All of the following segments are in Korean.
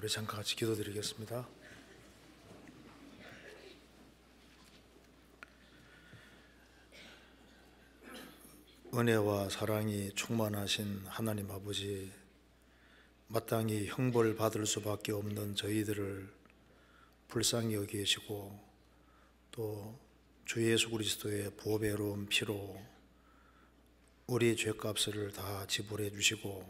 우리 잠깐 같이 기도드리겠습니다. 은혜와 사랑이 충만하신 하나님 아버지, 마땅히 형벌 받을 수밖에 없는 저희들을 불쌍히 여기시고 또 주 예수 그리스도의 보배로운 피로 우리 죄값을 다 지불해 주시고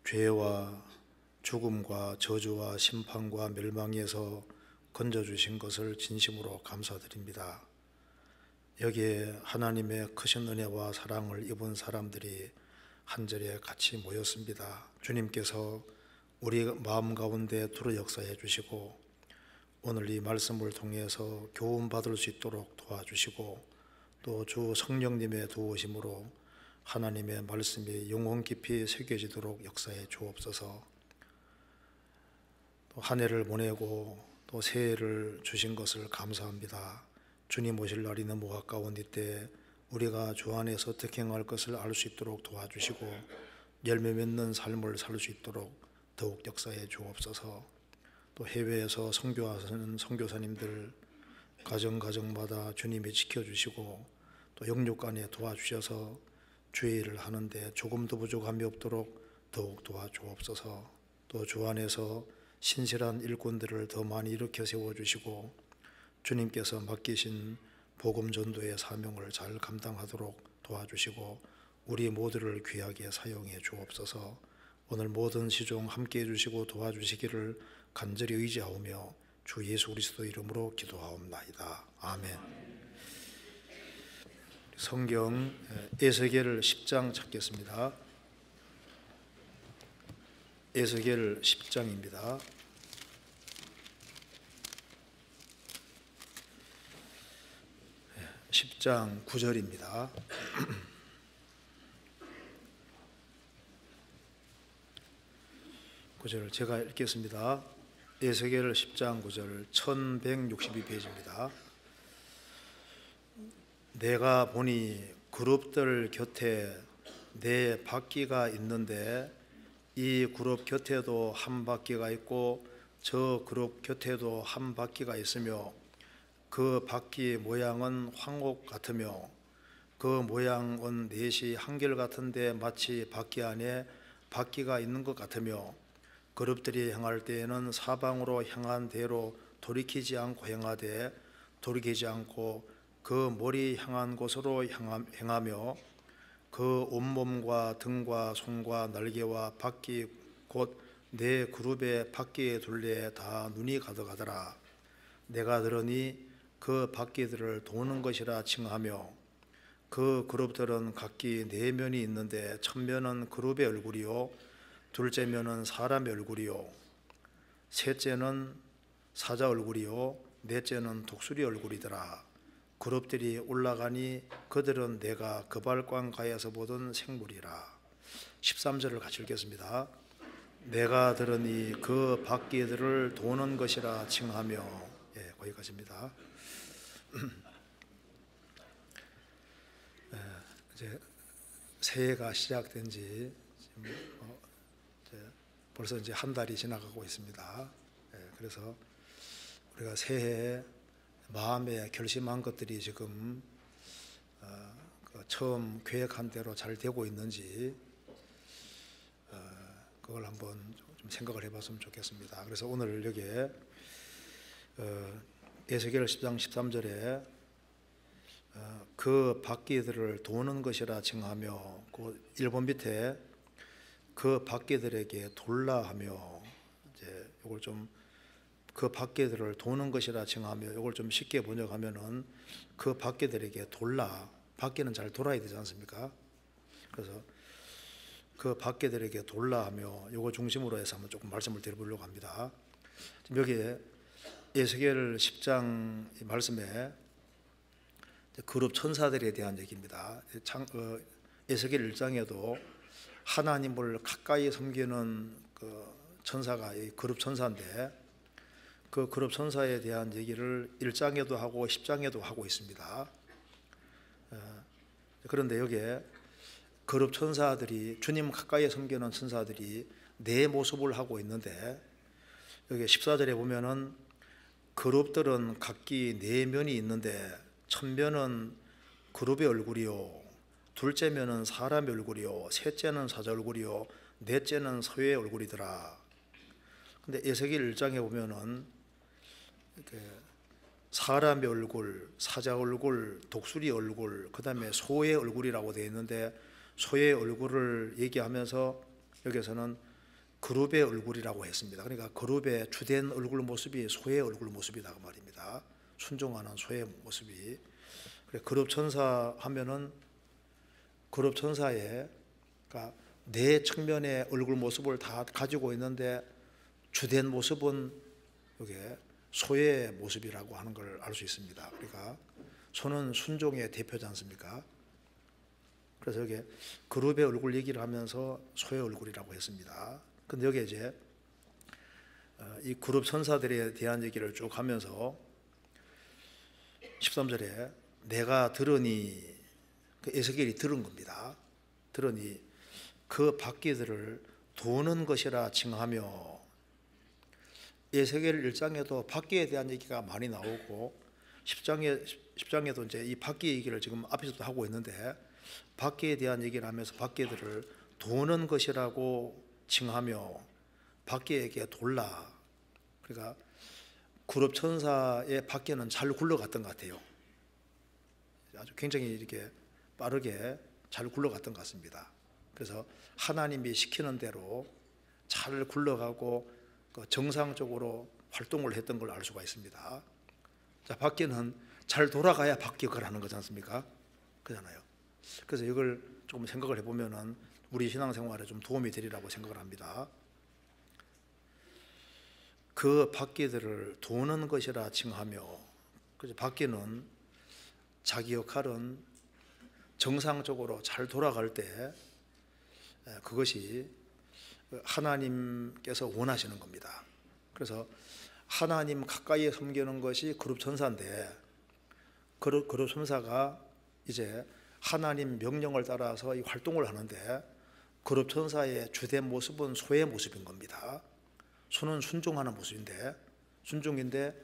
죄와 죽음과 저주와 심판과 멸망에서 건져주신 것을 진심으로 감사드립니다. 여기에 하나님의 크신 은혜와 사랑을 입은 사람들이 한절에 같이 모였습니다. 주님께서 우리 마음 가운데 두루 역사해 주시고 오늘 이 말씀을 통해서 교훈 받을 수 있도록 도와주시고 또 주 성령님의 도우심으로 하나님의 말씀이 영혼 깊이 새겨지도록 역사해 주옵소서. 또 한 해를 보내고 또 새해를 주신 것을 감사합니다. 주님 오실 날이 너무 가까운 이때 우리가 주 안에서 어떻게 행할 것을 알 수 있도록 도와주시고 열매 맺는 삶을 살 수 있도록 더욱 역사해 주옵소서. 또 해외에서 선교하시는 선교사님들 가정마다 주님이 지켜주시고 또 영육간에 도와주셔서 주의 일을 하는데 조금도 부족함이 없도록 더욱 도와주옵소서. 또 주 안에서 신실한 일꾼들을 더 많이 일으켜 세워주시고 주님께서 맡기신 복음 전도의 사명을 잘 감당하도록 도와주시고 우리 모두를 귀하게 사용해 주옵소서. 오늘 모든 시종 함께해 주시고 도와주시기를 간절히 의지하오며 주 예수 그리스도 이름으로 기도하옵나이다. 아멘. 성경 에스겔 10장 찾겠습니다. 에스겔 10장입니다. 10장 9절입니다. 9절 제가 읽겠습니다. 에스겔 10장 9절 1162페이지입니다. 내가 보니 그룹들 곁에 네 바퀴가 있는데 이 그룹 곁에도 한 바퀴가 있고 저 그룹 곁에도 한 바퀴가 있으며 그 바퀴 모양은 황옥 같으며 그 모양은 넷이 한결같은데 마치 바퀴 안에 바퀴가 있는 것 같으며 그룹들이 행할 때에는 사방으로 향한 대로 돌이키지 않고 행하되 돌이키지 않고 그 머리 향한 곳으로 행하며 그 온몸과 등과 손과 날개와 바퀴 곧 네 그룹의 바퀴의 둘레에 다 눈이 가득하더라. 내가 들으니 그 바퀴들을 도는 것이라 칭하며 그 그룹들은 각기 네 면이 있는데 첫 면은 그룹의 얼굴이요 둘째 면은 사람의 얼굴이요 셋째는 사자 얼굴이요 넷째는 독수리 얼굴이더라. 그룹들이 올라가니 그들은 내가 그발광가에서 보던 생물이라. 13절을 같이 읽겠습니다. 내가 들으니 그 바퀴들을 도는 것이라 칭하며 거기까지입니다. 이제 새해가 시작된 지 벌써 이제 한 달이 지나가고 있습니다. 그래서 우리가 새해에 마음에 결심한 것들이 지금 처음 계획한 대로 잘 되고 있는지 그걸 한번 좀 생각을 해봤으면 좋겠습니다. 그래서 오늘 여기에 에스겔 10장 13절에 그 바퀴들을 도는 것이라 칭하며 그 1번 밑에 그 바퀴들에게 돌라 하며 이제 이걸 좀 그 바퀴들을 도는 것이라 칭하며 이걸 좀 쉽게 번역하면은 그 바퀴들에게 돌라, 바퀴는 잘 돌아야 되지 않습니까? 그래서 그 바퀴들에게 돌라 하며 이거 중심으로 해서 한번 조금 말씀을 드려보려고 합니다. 지금 여기에 에스겔 10장 말씀에 그룹 천사들에 대한 얘기입니다. 에스겔 1장에도 하나님을 가까이 섬기는 그 천사가 이 그룹 천사인데 그 그룹 천사에 대한 얘기를 1장에도 하고 10장에도 하고 있습니다. 그런데 여기에 그룹 천사들이 주님 가까이 섬기는 천사들이 네 모습을 하고 있는데 여기 14절에 보면은 그룹들은 각기 네 면이 있는데 첫 면은 그룹의 얼굴이요, 둘째 면은 사람의 얼굴이요, 셋째는 사자 얼굴이요, 넷째는 서의 얼굴이더라. 근데 에스겔 1장에 보면은 이렇게 사람의 얼굴, 사자 얼굴, 독수리 얼굴, 그 다음에 소의 얼굴이라고 되어 있는데 소의 얼굴을 얘기하면서 여기서는 그룹의 얼굴이라고 했습니다. 그러니까 그룹의 주된 얼굴 모습이 소의 얼굴 모습이다 그 말입니다. 순종하는 소의 모습이. 그래, 그룹 천사 하면은 그룹 천사의 그러니까 네 측면의 얼굴 모습을 다 가지고 있는데 주된 모습은 이게 소의 모습이라고 하는 걸 알 수 있습니다. 그러니까 소는 순종의 대표지 않습니까? 그래서 여기 그룹의 얼굴 얘기를 하면서 소의 얼굴이라고 했습니다. 근데 여기 이제 이 그룹 천사들에 대한 얘기를 쭉 하면서 13절에 내가 들으니, 그 에스겔이 들은 겁니다. 들으니 그 바퀴들을 도는 것이라 칭하며, 에스겔 1장에도 바퀴에 대한 얘기가 많이 나오고 10장에도 이제 이 바퀴 얘기를 지금 앞에서도 하고 있는데 바퀴에 대한 얘기를 하면서 바퀴들을 도는 것이라고 칭하며 바퀴에게 돌라. 그러니까 그룹 천사의 바퀴는 잘 굴러갔던 것 같아요. 아주 굉장히 이렇게 빠르게 잘 굴러갔던 것 같습니다. 그래서 하나님이 시키는 대로 잘 굴러가고 정상적으로 활동을 했던 걸 알 수가 있습니다. 자, 바퀴는 잘 돌아가야 바퀴가 하는 거지 않습니까? 그잖아요. 그래서 이걸 조금 생각을 해보면은 우리 신앙생활에 좀 도움이 되리라고 생각을 합니다. 그 바퀴들을 도는 것이라 칭하며, 그래서 바퀴는 자기 역할은 정상적으로 잘 돌아갈 때 그것이 하나님께서 원하시는 겁니다. 그래서 하나님 가까이에 섬기는 것이 그룹 천사인데 그룹 천사가 이제 하나님 명령을 따라서 이 활동을 하는데 그룹 천사의 주된 모습은 소의 모습인 겁니다. 소는 순종하는 모습인데, 순종인데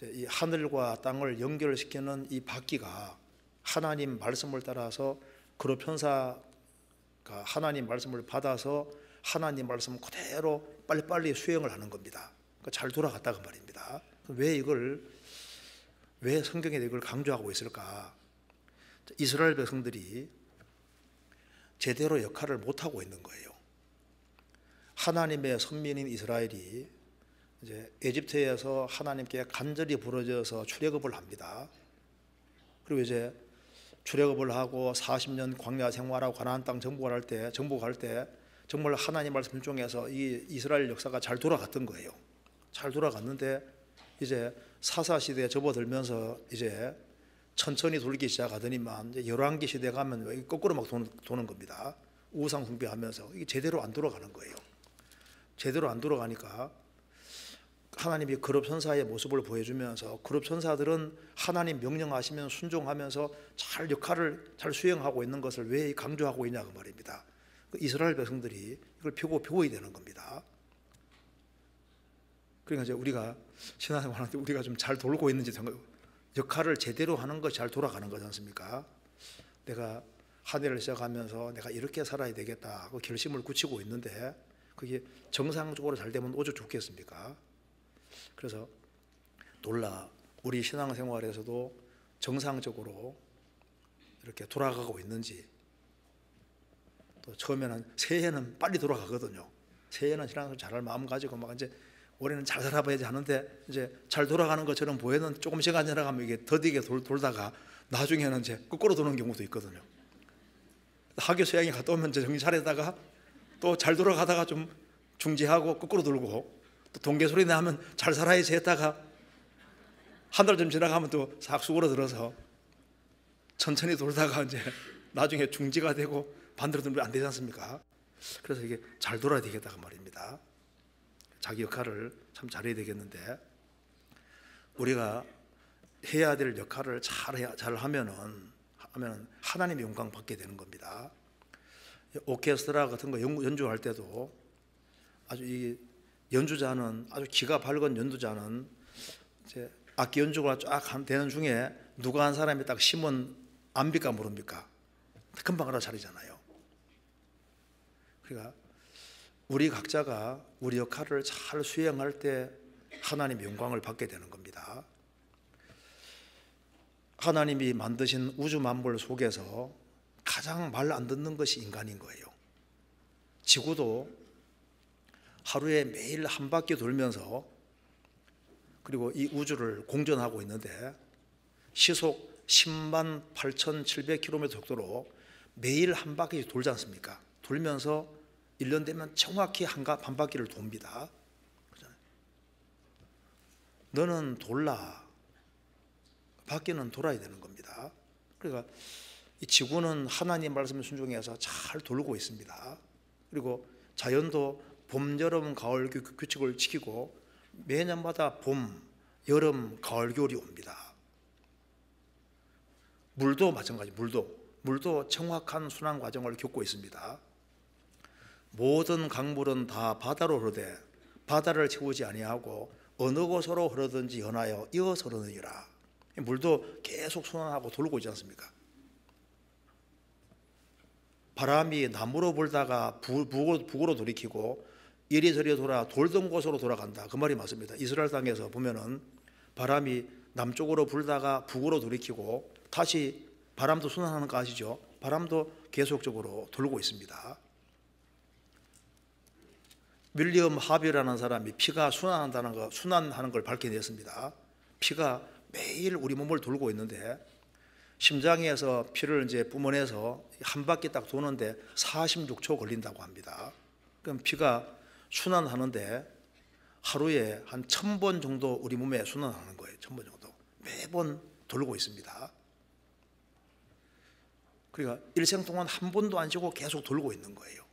이 하늘과 땅을 연결시키는 이 바퀴가 하나님 말씀을 따라서 그룹 천사가 하나님 말씀을 받아서 하나님 말씀 그대로 빨리빨리 수행을 하는 겁니다. 그러니까 잘 돌아갔다고 말입니다. 왜 성경에 이걸 강조하고 있을까? 이스라엘 백성들이 제대로 역할을 못하고 있는 거예요. 하나님의 선민인 이스라엘이 이제 에집트에서 하나님께 간절히 부르짖어서 출애굽을 합니다. 그리고 이제 출애굽을 하고 40년 광야 생활하고 가나안 땅 정복할 때 정말 하나님 말씀 순종해서 이 이스라엘 역사가 잘 돌아갔던 거예요. 잘 돌아갔는데 이제 사사 시대에 접어들면서 이제 천천히 돌기 시작하더니만 이제 열왕기 시대 가면 거꾸로 막 도는 겁니다. 우상 숭배하면서 이게 제대로 안 돌아가는 거예요. 제대로 안 돌아가니까 하나님이 그룹 천사의 모습을 보여주면서 그룹 천사들은 하나님 명령하시면 순종하면서 잘 역할을 잘 수행하고 있는 것을 왜 강조하고 있냐 그 말입니다. 이스라엘 백성들이 이걸 배워야 되는 겁니다. 그러니까 이제 우리가 신앙생활하는데 우리가 좀 잘 돌고 있는지 역할을 제대로 하는 것이 잘 돌아가는 거지 않습니까? 내가 한 해를 시작하면서 내가 이렇게 살아야 되겠다 하고 결심을 굳히고 있는데 그게 정상적으로 잘 되면 오죽 좋겠습니까? 그래서 놀라 우리 신앙생활에서도 정상적으로 이렇게 돌아가고 있는지. 또 처음에는 새해는 빨리 돌아가거든요. 새해는 신앙생활 잘할 마음 가지고 막 이제 올해는 잘 살아봐야지 하는데 이제 잘 돌아가는 것처럼 보이는 조금 시간 지나가면 이게 더디게 돌다가 나중에는 이제 거꾸로 도는 경우도 있거든요. 학교 수양이 갔다 오면 이제 정신 차리다가 또 잘 돌아가다가 좀 중지하고 거꾸로 돌고 또 동계 소리 나면 잘 살아야지 했다가 한 달 좀 지나가면 또 싹 수그러들어서 천천히 돌다가 이제 나중에 중지가 되고 반대로 돌면 안 되지 않습니까? 그래서 이게 잘 돌아야 되겠다 그 말입니다. 자기 역할을 참 잘해야 되겠는데 우리가 해야 될 역할을 잘 하면은 하나님의 영광 받게 되는 겁니다. 오케스트라 같은 거 연주할 때도 아주 이 연주자는 아주 기가 밝은 연주자는 이제 악기 연주가 쫙 되는 중에 누가 한 사람이 딱 심은 압니까 모릅니까? 금방 알아차리잖아요. 그러니까 우리 각자가 우리 역할을 잘 수행할 때 하나님의 영광을 받게 되는 겁니다. 하나님이 만드신 우주 만물 속에서 가장 말 안 듣는 것이 인간인 거예요. 지구도 하루에 매일 한 바퀴 돌면서 그리고 이 우주를 공전하고 있는데 시속 10만 8,700km 속도로 매일 한 바퀴 돌지 않습니까? 돌면서 1년 되면 정확히 한 바퀴를 돕니다. 너는 돌라. 바퀴는 돌아야 되는 겁니다. 그러니까 이 지구는 하나님 말씀에 순종해서 잘 돌고 있습니다. 그리고 자연도 봄, 여름, 가을 규칙을 지키고 매년마다 봄, 여름, 가을, 겨울이 옵니다. 물도 마찬가지. 물도 정확한 순환 과정을 겪고 있습니다. 모든 강물은 다 바다로 흐르되 바다를 채우지 아니하고 어느 곳으로 흐르든지 연하여 이어서 흐르느니라. 물도 계속 순환하고 돌고 있지 않습니까? 바람이 남으로 불다가 북으로 돌이키고 이리저리 돌아 돌던 곳으로 돌아간다. 그 말이 맞습니다. 이스라엘 땅에서 보면은 바람이 남쪽으로 불다가 북으로 돌이키고 다시 바람도 순환하는 거 아시죠? 바람도 계속적으로 돌고 있습니다. 윌리엄 하비라는 사람이 피가 순환하는 걸 밝혀냈습니다. 피가 매일 우리 몸을 돌고 있는데 심장에서 피를 이제 뿜어내서 한 바퀴 딱 도는데 46초 걸린다고 합니다. 그럼 피가 순환하는데 하루에 한 1000번 정도 우리 몸에 순환하는 거예요. 1000번 정도. 매번 돌고 있습니다. 그러니까 일생 동안 한 번도 안 쉬고 계속 돌고 있는 거예요.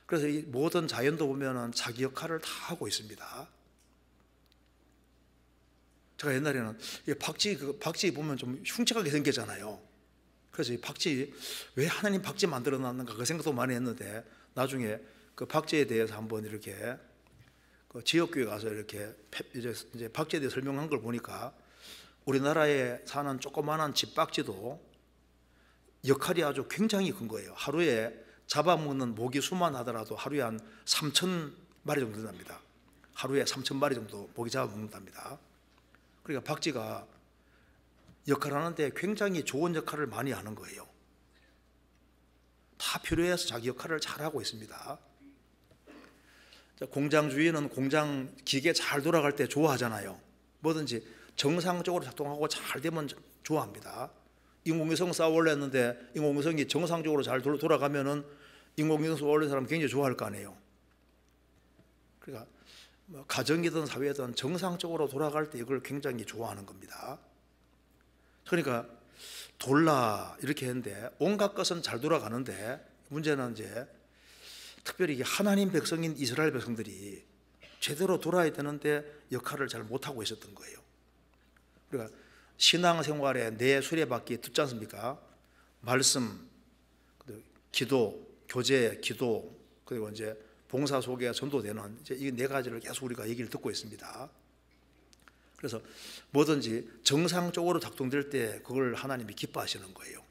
그래서 이 모든 자연도 보면은 자기 역할을 다 하고 있습니다. 제가 옛날에는 박쥐 보면 좀 흉측하게 생겼잖아요. 그래서 이 박쥐 왜 하나님 박쥐 만들어 놨는가 그 생각도 많이 했는데 나중에 그 박쥐에 대해서 한번 이렇게 그 지역교회 가서 이렇게 이제 박쥐에 대해 설명한 걸 보니까 우리나라에 사는 조그마한 집박쥐도 역할이 아주 굉장히 큰 거예요. 하루에 잡아먹는 모기 수만 하더라도 하루에 한 3,000마리 정도 된답니다. 하루에 3,000마리 정도 모기 잡아먹는답니다. 그러니까 박쥐가 역할을 하는데 굉장히 좋은 역할을 많이 하는 거예요. 다 필요해서 자기 역할을 잘하고 있습니다. 공장 주인은 공장 기계 잘 돌아갈 때 좋아하잖아요. 뭐든지 정상적으로 작동하고 잘 되면 좋아합니다. 인공위성 쌓아 올렸는데 인공위성이 정상적으로 잘 돌아가면은 인공위성 올린 사람 굉장히 좋아할 거 아니에요. 그러니까 가정이든 사회든 정상적으로 돌아갈 때 이걸 굉장히 좋아하는 겁니다. 그러니까 돌라 이렇게 했는데 온갖 것은 잘 돌아가는데 문제는 이제 특별히 하나님 백성인 이스라엘 백성들이 제대로 돌아야 되는데 역할을 잘 못하고 있었던 거예요. 그러니까 신앙생활에 네 수레바퀴 듣지 않습니까? 말씀, 기도, 교제, 기도, 그리고 이제 봉사 속에 전도되는 이제 이 네 가지를 계속 우리가 얘기를 듣고 있습니다. 그래서 뭐든지 정상적으로 작동될 때 그걸 하나님이 기뻐하시는 거예요.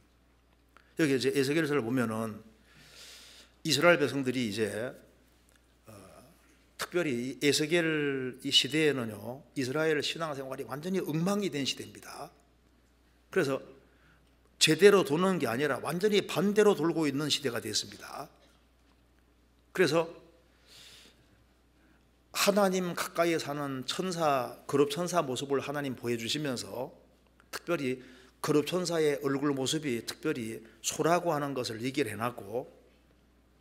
여기 이제 에스겔서를 보면은 이스라엘 백성들이 이제 특별히 에스겔 이 시대에는요 이스라엘 신앙생활이 완전히 엉망이 된 시대입니다. 그래서 제대로 도는 게 아니라 완전히 반대로 돌고 있는 시대가 됐습니다. 그래서 하나님 가까이에 사는 거룩 천사 모습을 하나님 보여주시면서 특별히 거룩 천사의 얼굴 모습이 특별히 소라고 하는 것을 얘기를 해놨고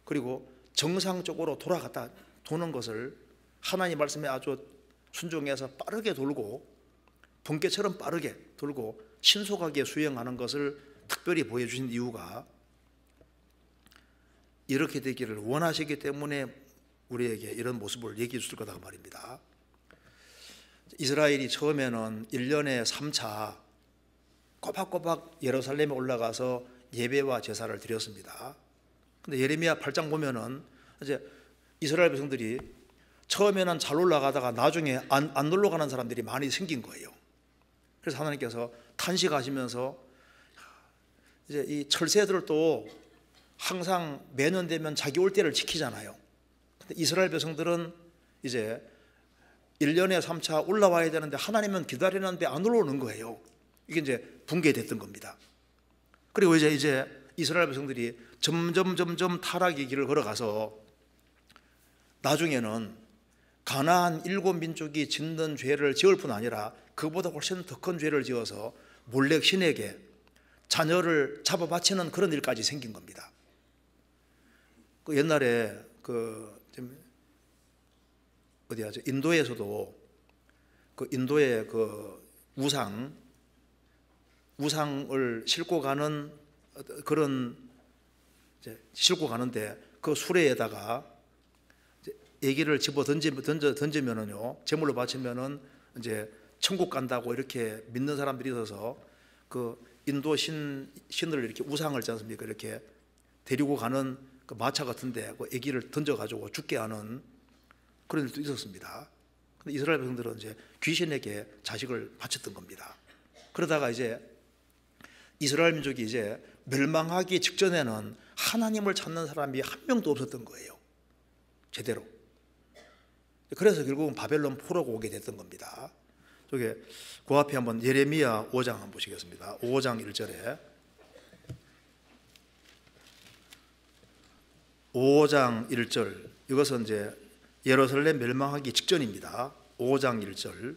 그리고 정상적으로 돌아갔다 도는 것을 하나님 말씀에 아주 순종해서 빠르게 돌고 번개처럼 빠르게 돌고 신속하게 수행하는 것을 특별히 보여주신 이유가 이렇게 되기를 원하시기 때문에 우리에게 이런 모습을 얘기해 주실 거다 그 말입니다. 이스라엘이 처음에는 1년에 3차 꼬박꼬박 예루살렘에 올라가서 예배와 제사를 드렸습니다. 근데 예레미야 8장 보면은 이제 이스라엘 백성들이 처음에는 잘 올라가다가 나중에 안 올라가는 사람들이 많이 생긴 거예요. 그래서 하나님께서 탄식하시면서 이제 이 철새들도 항상 매년 되면 자기 올 때를 지키잖아요. 근데 이스라엘 백성들은 이제 1년에 3차 올라와야 되는데 하나님은 기다리는데 안 올라오는 거예요. 이게 이제 붕괴됐던 겁니다. 그리고 이제 이스라엘 백성들이 점점 타락의 길을 걸어가서 나중에는 가나안 7민족이 짓는 죄를 지을 뿐 아니라 그보다 훨씬 더 큰 죄를 지어서 몰렉 신에게 자녀를 잡아 바치는 그런 일까지 생긴 겁니다. 그 옛날에 인도에서도 그 인도의 그 우상을 싣고 가는 그런 싣고 가는데 그 수레에다가 애기를 집어 던지면은요, 제물로 바치면은 이제 천국 간다고 이렇게 믿는 사람들이 있어서 그 인도 신을 이렇게 우상을 있지 않습니까? 이렇게 데리고 가는 그 마차 같은데 그 애기를 던져가지고 죽게 하는 그런 일도 있었습니다. 근데 이스라엘 백성들은 이제 귀신에게 자식을 바쳤던 겁니다. 그러다가 이제 이스라엘 민족이 이제 멸망하기 직전에는 하나님을 찾는 사람이 한 명도 없었던 거예요. 제대로. 그래서 결국은 바벨론 포로가 오게 됐던 겁니다. 저게 그 앞에 한번 예레미야 5장 한번 보시겠습니다. 5장 1절에 5장 1절, 이것은 이제 예루살렘 멸망하기 직전입니다. 5장 1절.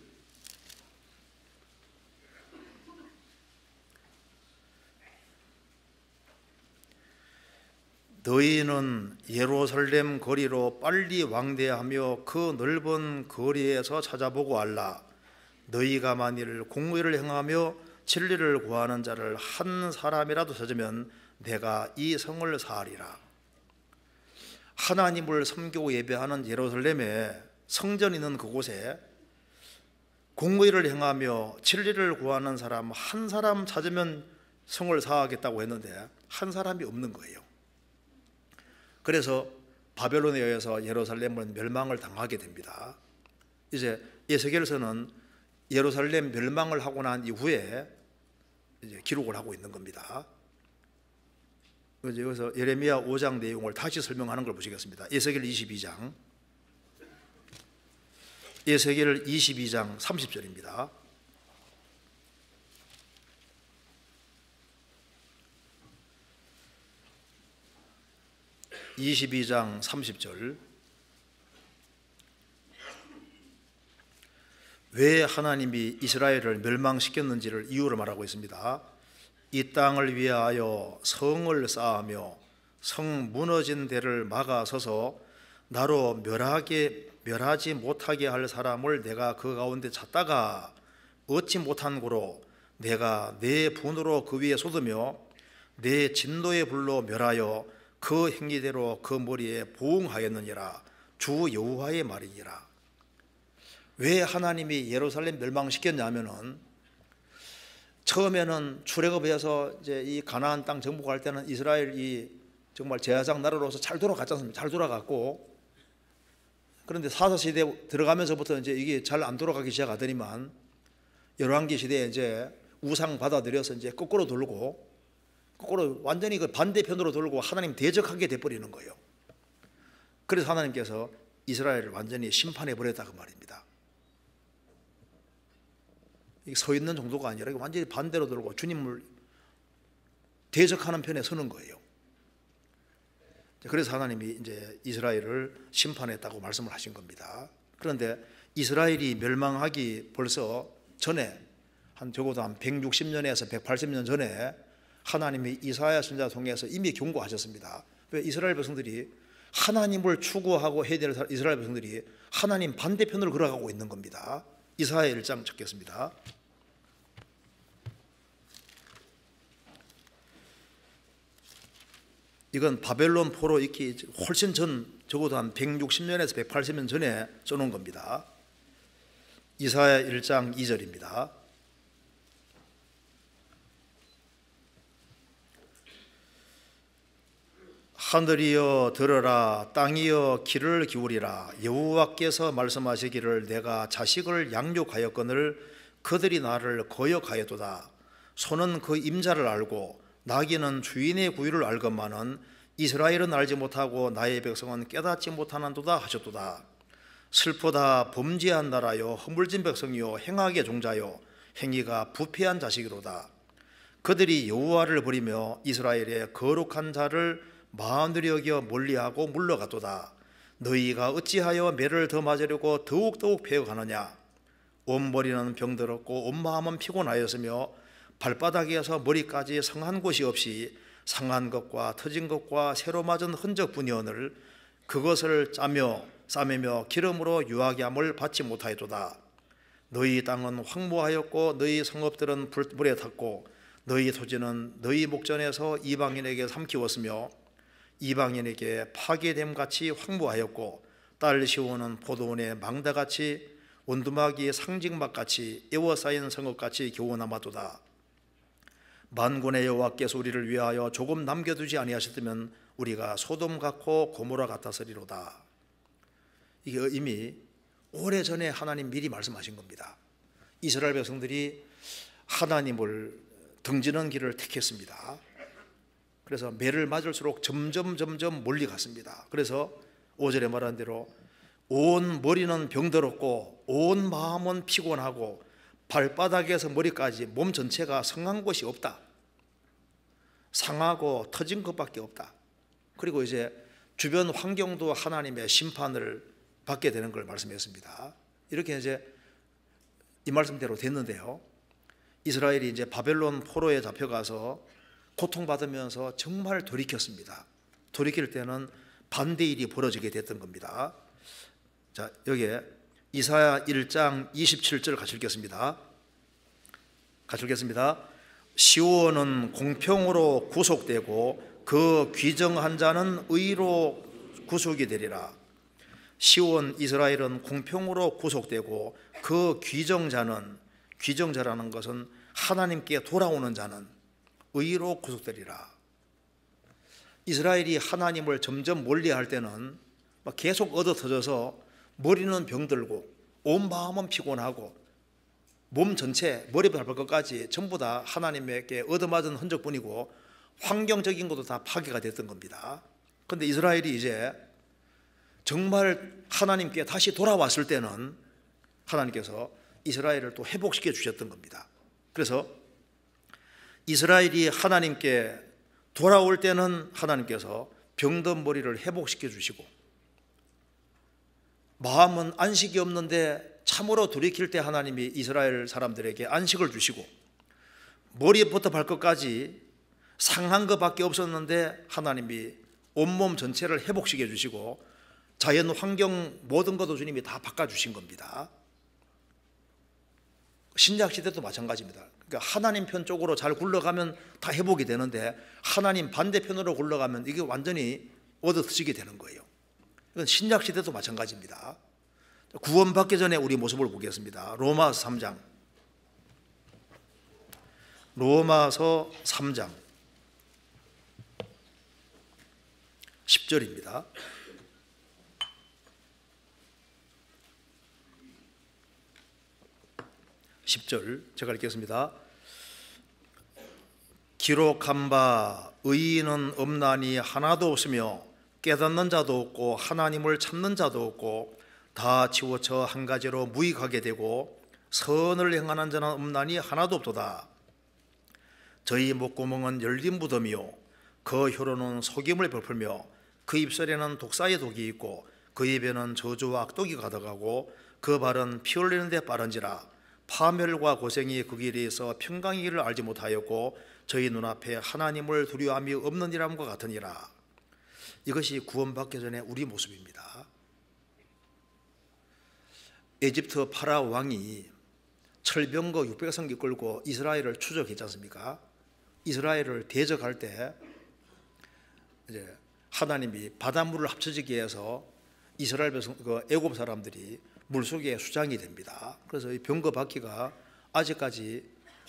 너희는 예루살렘 거리로 빨리 왕래하며 그 넓은 거리에서 찾아보고 알라. 너희가 만일 공의를 행하며 진리를 구하는 자를 한 사람이라도 찾으면 내가 이 성을 사하리라. 하나님을 섬기고 예배하는 예루살렘에 성전 있는 그곳에 공의를 행하며 진리를 구하는 사람 한 사람 찾으면 성을 사하겠다고 했는데 한 사람이 없는 거예요. 그래서 바벨론에 의해서 예루살렘은 멸망을 당하게 됩니다. 이제 에스겔서는 예루살렘 멸망을 하고 난 이후에 이제 기록을 하고 있는 겁니다. 여기서 예레미야 5장 내용을 다시 설명하는 걸 보시겠습니다. 에스겔 22장 30절입니다. (22장) 30절. 왜 하나님이 이스라엘을 멸망시켰는지를 이유를 말하고 있습니다. 이 땅을 위하여 성을 쌓으며 성 무너진 데를 막아서서 나로 멸하지 못하게 할 사람을 내가 그 가운데 찾다가 얻지 못한 고로 내가 내 분으로 그 위에 쏟으며 내 진노의 불로 멸하여 그 행위대로 그 머리에 보응하였느니라. 주 여호와의 말이니라. 왜 하나님이 예루살렘 멸망시켰냐면은 처음에는 출애굽해서 이제 이 가나안 땅 정복할 때는 이스라엘이 정말 제사장 나라로서 잘 돌아갔지 않습니까? 잘 돌아갔고, 그런데 사사 시대 들어가면서부터 이제 이게 잘 안 돌아가기 시작하더니만 열왕기 시대에 이제 우상 받아들여서 이제 거꾸로 돌고 완전히 그 반대편으로 돌고 하나님 대적하게 돼버리는 거예요. 그래서 하나님께서 이스라엘을 완전히 심판해 버렸다 그 말입니다. 서 있는 정도가 아니라 완전히 반대로 돌고 주님을 대적하는 편에 서는 거예요. 그래서 하나님이 이제 이스라엘을 심판했다고 말씀을 하신 겁니다. 그런데 이스라엘이 멸망하기 벌써 전에 적어도 한 160년에서 180년 전에 하나님이 이사야 선지자 통해서 이미 경고하셨습니다. 왜 이스라엘 백성들이 하나님을 추구하고 해야 될 이스라엘 백성들이 하나님 반대편으로 걸어가고 있는 겁니다. 이사야 1장 적겠습니다. 이건 바벨론 포로 있기 훨씬 전, 적어도 한 160년에서 180년 전에 써놓은 겁니다. 이사야 1장 2절입니다. 하늘이여 들으라, 땅이여 귀를 기울이라. 여호와께서 말씀하시기를 내가 자식을 양육하였거늘 그들이 나를 거역하였도다. 소는 그 임자를 알고 나귀는 주인의 구유를 알건만은 이스라엘은 알지 못하고 나의 백성은 깨닫지 못하는도다 하셨도다. 슬프다, 범죄한 나라요, 허물진 백성이요, 행악의 종자요, 행위가 부패한 자식이로다. 그들이 여호와를 버리며 이스라엘의 거룩한 자를 마음들이 여겨 멀리하고 물러갔도다. 너희가 어찌하여 매를 더 맞으려고 더욱더욱 배워가느냐. 온 머리는 병들었고 온 마음은 피곤하였으며 발바닥에서 머리까지 상한 곳이 없이 상한 것과 터진 것과 새로 맞은 흔적뿐이오늘 그것을 싸매며 기름으로 유하게 함을 받지 못하였도다. 너희 땅은 황무하였고 너희 성읍들은 불에 탔고 너희 토지는 너희 목전에서 이방인에게 삼키웠으며 이방인에게 파괴됨같이 황무하였고 딸 시온은 포도원의 망다같이 원두막이 상징막같이 에워싸인 성읍같이 겨우 남았도다. 만군의 여호와께서 우리를 위하여 조금 남겨두지 아니하셨다면 우리가 소돔 같고 고모라 같았으리로다. 이게 이미 오래전에 하나님 미리 말씀하신 겁니다. 이스라엘 백성들이 하나님을 등지는 길을 택했습니다. 그래서 매를 맞을수록 점점 멀리 갔습니다. 그래서 5절에 말한 대로 온 머리는 병들었고 온 마음은 피곤하고 발바닥에서 머리까지 몸 전체가 성한 곳이 없다. 상하고 터진 것밖에 없다. 그리고 이제 주변 환경도 하나님의 심판을 받게 되는 걸 말씀했습니다. 이렇게 이제 이 말씀대로 됐는데요. 이스라엘이 이제 바벨론 포로에 잡혀가서 고통받으면서 정말 돌이켰습니다. 돌이킬 때는 반대일이 벌어지게 됐던 겁니다. 자, 여기에 이사야 1장 27절 같이 읽겠습니다. 시온은 공평으로 구속되고 그 귀정한 자는 의로 구속이 되리라. 시온 이스라엘은 공평으로 구속되고 그 귀정자라는 것은 하나님께 돌아오는 자는 의로 구속되리라. 이스라엘이 하나님을 점점 멀리할 때는 계속 얻어터져서 머리는 병들고 온 마음은 피곤하고 몸 전체 머리부터 발끝까지 전부 다 하나님에게 얻어맞은 흔적뿐이고 환경적인 것도 다 파괴가 됐던 겁니다. 그런데 이스라엘이 이제 정말 하나님께 다시 돌아왔을 때는 하나님께서 이스라엘을 또 회복시켜 주셨던 겁니다. 그래서 이스라엘이 하나님께 돌아올 때는 하나님께서 병든 머리를 회복시켜 주시고 마음은 안식이 없는데 참으로 돌이킬 때 하나님이 이스라엘 사람들에게 안식을 주시고 머리부터 발끝까지 상한 것밖에 없었는데 하나님이 온몸 전체를 회복시켜 주시고 자연 환경 모든 것도 주님이 다 바꿔주신 겁니다. 신약 시대도 마찬가지입니다. 그러니까 하나님 편 쪽으로 잘 굴러가면 다 회복이 되는데 하나님 반대편으로 굴러가면 이게 완전히 얻어지게 되는 거예요. 이건 신약 시대도 마찬가지입니다. 구원받기 전에 우리 모습을 보겠습니다. 로마서 3장 10절입니다. 10절 제가 읽겠습니다. 기록한 바 의인은 없나니 하나도 없으며 깨닫는 자도 없고 하나님을 찾는 자도 없고 다 치우쳐 한 가지로 무익하게 되고 선을 행하는 자는 없나니 하나도 없도다. 저희 목구멍은 열린 무덤이요 그 혀로는 속임을 베풀며 그 입술에는 독사의 독이 있고 그 입에는 저주와 악독이 가득하고 그 발은 피 흘리는 데 빠른지라. 파멸과 고생이 그 길에서 평강이기를 알지 못하였고 저희 눈앞에 하나님을 두려움이 없는 이람과 같으니라. 이것이 구원받기 전에 우리 모습입니다. 에집트 파라오 왕이 철병거 600성기 끌고 이스라엘을 추적했지 않습니까? 이스라엘을 대적할 때 이제 하나님이 바닷물을 합쳐지게 해서 이스라엘 백성, 애굽 사람들이 물속에 수장이 됩니다. 그래서 이 병거 바퀴가 아직까지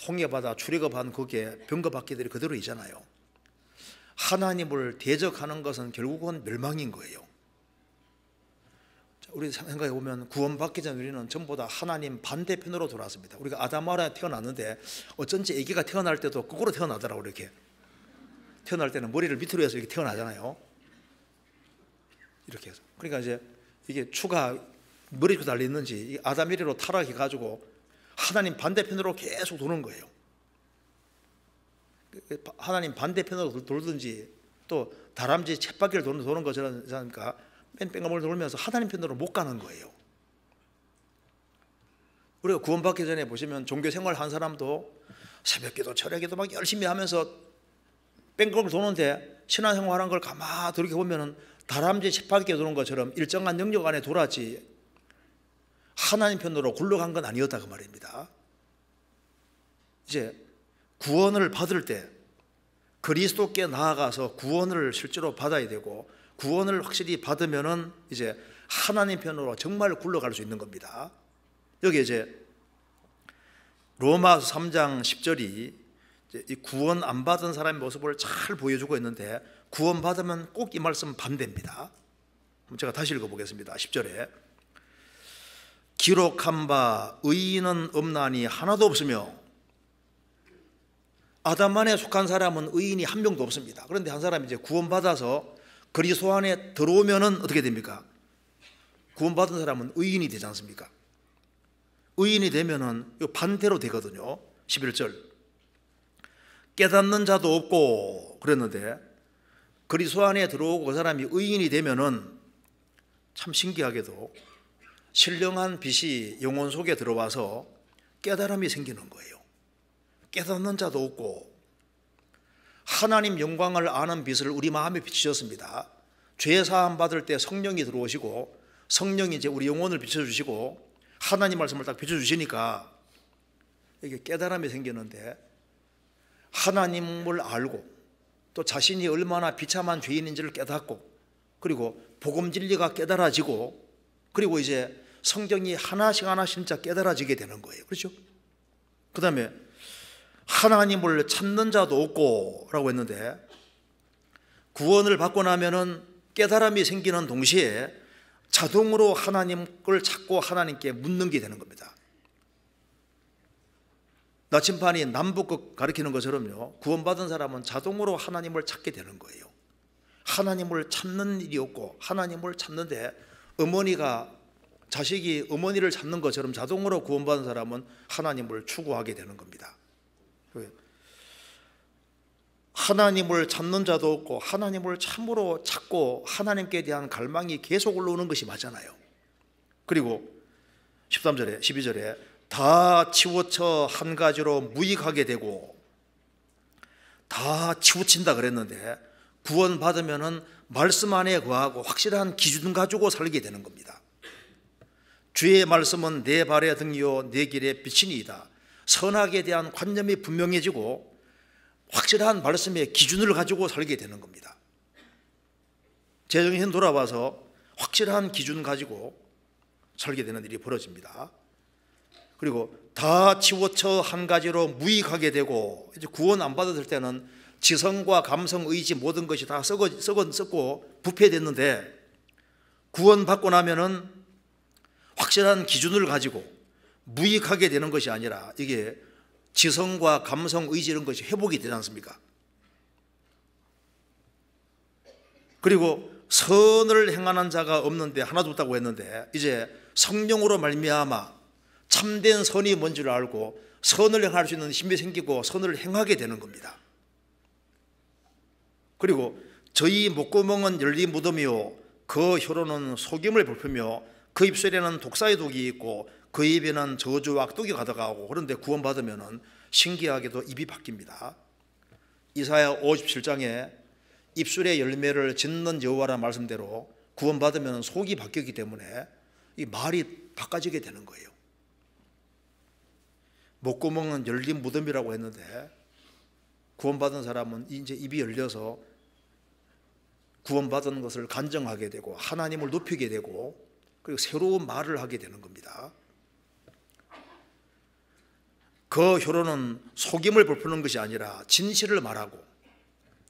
홍해바다 출애굽한 거기에 병거 바퀴들이 그대로 있잖아요. 하나님을 대적하는 것은 결국은 멸망인 거예요. 우리 생각해 보면 구원받기 전 우리는 전부 다 하나님 반대편으로 돌아왔습니다. 우리가 아담하라 태어났는데 어쩐지 아기가 태어날 때도 거꾸로 태어나더라고. 이렇게 태어날 때는 머리를 밑으로 해서 이렇게 태어나잖아요. 이렇게 해서. 그러니까 이제 이게 추가 머리로 달렸는지 아담 이리로 타락해 가지고 하나님 반대편으로 계속 도는 거예요. 하나님 반대편으로 돌든지 또 다람쥐 쳇바퀴를 도는 것처럼 하니까 뺑뺑을 돌면서 하나님 편으로 못 가는 거예요. 우리가 구원받기 전에 보시면 종교 생활 한 사람도 새벽기도 철야기도 막 열심히 하면서 뺑뺑을 도는데 신앙생활 하는 걸 가만히 돌이켜보면 다람쥐 쳇바퀴 도는 것처럼 일정한 영역 안에 돌았지 하나님 편으로 굴러간 건 아니었다 그 말입니다. 이제 구원을 받을 때 그리스도께 나아가서 구원을 실제로 받아야 되고 구원을 확실히 받으면은 이제 하나님 편으로 정말 굴러갈 수 있는 겁니다. 여기 이제 로마서 3장 10절이 이 구원 안 받은 사람의 모습을 잘 보여주고 있는데 구원 받으면 꼭 이 말씀 반대입니다. 제가 다시 읽어보겠습니다. 10절에 기록한 바 의인은 없나니 하나도 없으며 아담만에 속한 사람은 의인이 한 명도 없습니다. 그런데 한 사람이 이제 구원받아서 그리스도 안에 들어오면은 어떻게 됩니까? 구원받은 사람은 의인이 되지 않습니까? 의인이 되면은 반대로 되거든요. 11절 깨닫는 자도 없고 그랬는데 그리스도 안에 들어오고 그 사람이 의인이 되면은 참 신기하게도 신령한 빛이 영혼 속에 들어와서 깨달음이 생기는 거예요. 깨닫는 자도 없고 하나님 영광을 아는 빛을 우리 마음에 비추셨습니다. 죄 사함 받을 때 성령이 들어오시고 성령이 이제 우리 영혼을 비춰주시고 하나님 말씀을 딱 비춰주시니까 이게 깨달음이 생기는데 하나님을 알고 또 자신이 얼마나 비참한 죄인인지를 깨닫고 그리고 복음 진리가 깨달아지고 그리고 이제 성경이 하나씩 하나씩 진짜 깨달아지게 되는 거예요. 그렇죠? 그 다음에 하나님을 찾는 자도 없고 라고 했는데 구원을 받고 나면은 깨달음이 생기는 동시에 자동으로 하나님을 찾고 하나님께 묻는 게 되는 겁니다. 나침반이 남북극 가리키는 것처럼요 구원받은 사람은 자동으로 하나님을 찾게 되는 거예요. 하나님을 찾는 일이 없고 하나님을 찾는데 어머니가 자식이 어머니를 찾는 것처럼 자동으로 구원받은 사람은 하나님을 추구하게 되는 겁니다. 하나님을 찾는 자도 없고 하나님을 참으로 찾고 하나님께 대한 갈망이 계속 올라오는 것이 맞잖아요. 그리고 13절에 12절에 다 치우쳐 한 가지로 무익하게 되고 다 치우친다 그랬는데 구원받으면은 말씀 안에 거하고 확실한 기준 가지고 살게 되는 겁니다. 주의 말씀은 내 발의 등이요 내 길의 빛이니이다. 선악에 대한 관념이 분명해지고 확실한 말씀의 기준을 가지고 살게 되는 겁니다. 재정신 돌아와서 확실한 기준 가지고 살게 되는 일이 벌어집니다. 그리고 다 치우쳐 한 가지로 무익하게 되고 이제 구원 안 받았을 때는 지성과 감성, 의지 모든 것이 다 썩고 부패됐는데 구원 받고 나면은 확실한 기준을 가지고 무익하게 되는 것이 아니라 이게 지성과 감성, 의지 이런 것이 회복이 되지 않습니까? 그리고 선을 행하는 자가 없는데 하나도 없다고 했는데 이제 성령으로 말미암아 참된 선이 뭔지를 알고 선을 행할 수 있는 힘이 생기고 선을 행하게 되는 겁니다. 그리고 저희 목구멍은 열린 무덤이요 그 혀로는 속임을 볼표며 그 입술에는 독사의 독이 있고 그 입에는 저주와 악독이 가득하고 그런데 구원받으면 신기하게도 입이 바뀝니다. 이사야 57장에 입술의 열매를 짓는 여호와라는 말씀대로 구원받으면 속이 바뀌기 때문에 이 말이 바꿔지게 되는 거예요. 목구멍은 열린 무덤이라고 했는데 구원받은 사람은 이제 입이 열려서 구원받은 것을 간증하게 되고 하나님을 높이게 되고 그리고 새로운 말을 하게 되는 겁니다. 그 혀로는 속임을 베푸는 것이 아니라 진실을 말하고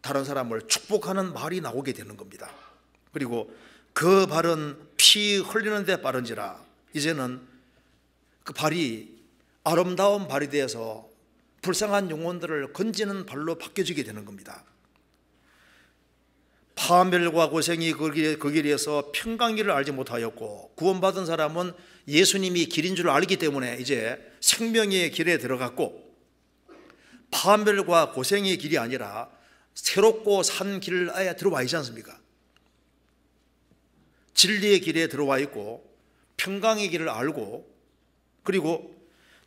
다른 사람을 축복하는 말이 나오게 되는 겁니다. 그리고 그 발은 피 흘리는 데 빠른지라, 이제는 그 발이 아름다운 발이 되어서 불쌍한 영혼들을 건지는 발로 바뀌어지게 되는 겁니다. 파멸과 고생이 그 길에서 평강길을 알지 못하였고, 구원받은 사람은 예수님이 길인 줄 알기 때문에 이제 생명의 길에 들어갔고, 파멸과 고생의 길이 아니라 새롭고 산 길을 아예 들어와 있지 않습니까? 진리의 길에 들어와 있고 평강의 길을 알고, 그리고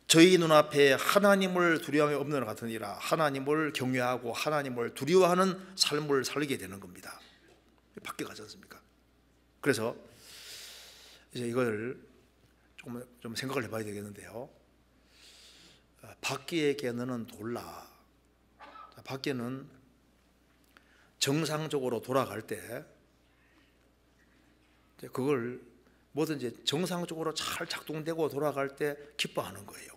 저희 눈앞에 하나님을 두려움이 없는 것 같으니라, 하나님을 경외하고 하나님을 두려워하는 삶을 살게 되는 겁니다. 바뀌어가지 않습니까? 그래서 이제 이걸 좀 생각을 해봐야 되겠는데요. 밖에게 너는 돌라. 밖에는 정상적으로 돌아갈 때 그걸 뭐든지 정상적으로 잘 작동되고 돌아갈 때 기뻐하는 거예요.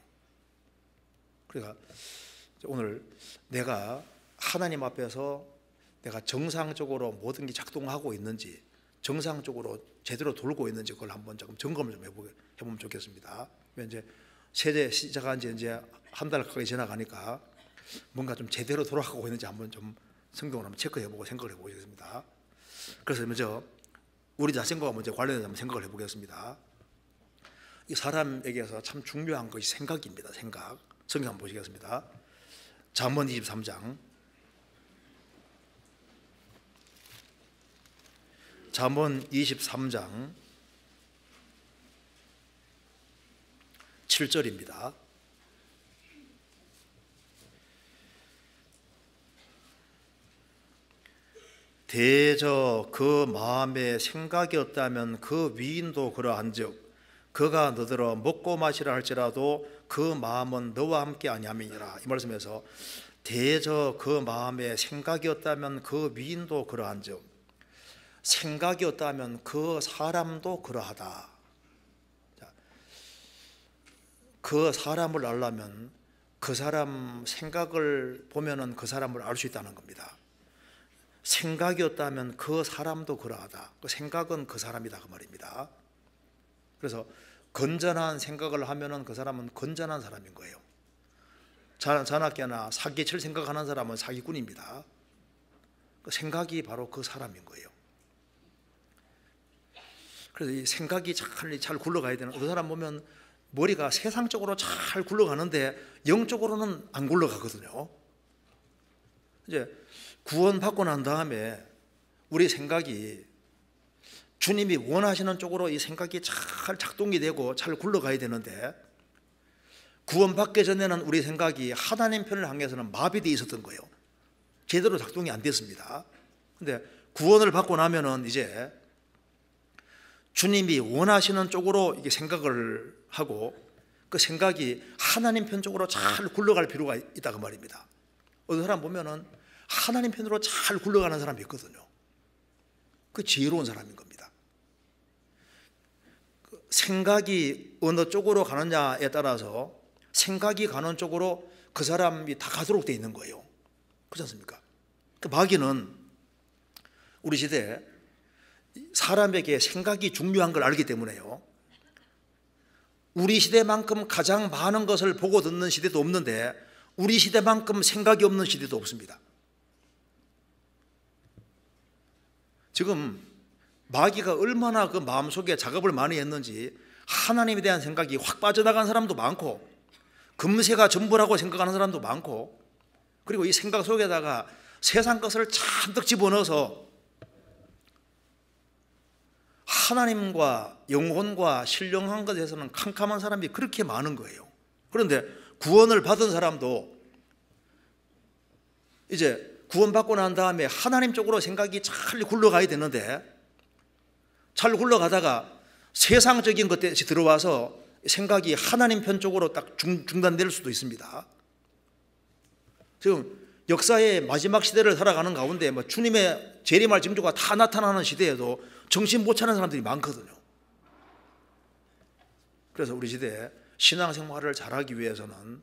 그러니까 오늘 내가 하나님 앞에서 내가 정상적으로 모든 게 작동하고 있는지, 정상적으로 제대로 돌고 있는지 그걸 한번 조금 점검을 좀 해보면 좋겠습니다. 이제 세대 시작한 지 이제 한 달 가까이 지나가니까 뭔가 좀 제대로 돌아가고 있는지 한번 좀 성경을 한번 체크해보고 생각을 해보겠습니다. 그래서 먼저 우리 자신과 먼저 관련해서 한번 생각을 해보겠습니다. 이 사람에게서 참 중요한 것이 생각입니다. 생각. 성경 한번 보시겠습니다. 잠언 23장. 잠언 23장 7절입니다. 대저 그 마음에 생각이었다면 그 위인도 그러한즉 그가 너더러 먹고 마시라 할지라도 그 마음은 너와 함께 아니함이니라. 이 말씀에서 대저 그 마음에 생각이었다면 그 위인도 그러한즉, 생각이었다면 그 사람도 그러하다. 그 사람을 알려면 그 사람 생각을 보면은 그 사람을 알 수 있다는 겁니다. 생각이었다면 그 사람도 그러하다. 그 생각은 그 사람이다 그 말입니다. 그래서 건전한 생각을 하면은 그 사람은 건전한 사람인 거예요. 자나깨나 사기칠 생각하는 사람은 사기꾼입니다. 그 생각이 바로 그 사람인 거예요. 그래서 이 생각이 잘 굴러가야 되는, 어떤 사람 보면 머리가 세상적으로 잘 굴러가는데 영적으로는 안 굴러가거든요. 이제 구원받고 난 다음에 우리 생각이 주님이 원하시는 쪽으로 이 생각이 잘 작동이 되고 잘 굴러가야 되는데, 구원받기 전에는 우리 생각이 하나님 편을 향해서는 마비되어 있었던 거예요. 제대로 작동이 안 됐습니다. 근데 구원을 받고 나면은 이제 주님이 원하시는 쪽으로 이게 생각을 하고 그 생각이 하나님 편 쪽으로 잘 굴러갈 필요가 있다 그 말입니다. 어떤 사람 보면은 하나님 편으로 잘 굴러가는 사람이 있거든요. 그 지혜로운 사람인 겁니다. 생각이 어느 쪽으로 가느냐에 따라서 생각이 가는 쪽으로 그 사람이 다 가도록 되어 있는 거예요. 그렇지 않습니까? 그 마귀는 우리 시대에 사람에게 생각이 중요한 걸 알기 때문에요, 우리 시대만큼 가장 많은 것을 보고 듣는 시대도 없는데 우리 시대만큼 생각이 없는 시대도 없습니다. 지금 마귀가 얼마나 그 마음속에 작업을 많이 했는지 하나님에 대한 생각이 확 빠져나간 사람도 많고, 금세가 전부라고 생각하는 사람도 많고, 그리고 이 생각 속에다가 세상 것을 잔뜩 집어넣어서 하나님과 영혼과 신령한 것에 대해서는 캄캄한 사람이 그렇게 많은 거예요. 그런데 구원을 받은 사람도 이제 구원받고 난 다음에 하나님 쪽으로 생각이 잘 굴러가야 되는데, 잘 굴러가다가 세상적인 것들이 들어와서 생각이 하나님 편 쪽으로 딱 중단될 수도 있습니다. 지금 역사의 마지막 시대를 살아가는 가운데 뭐 주님의 재림할 징조가 다 나타나는 시대에도 정신 못 차리는 사람들이 많거든요. 그래서 우리 시대에 신앙생활을 잘하기 위해서는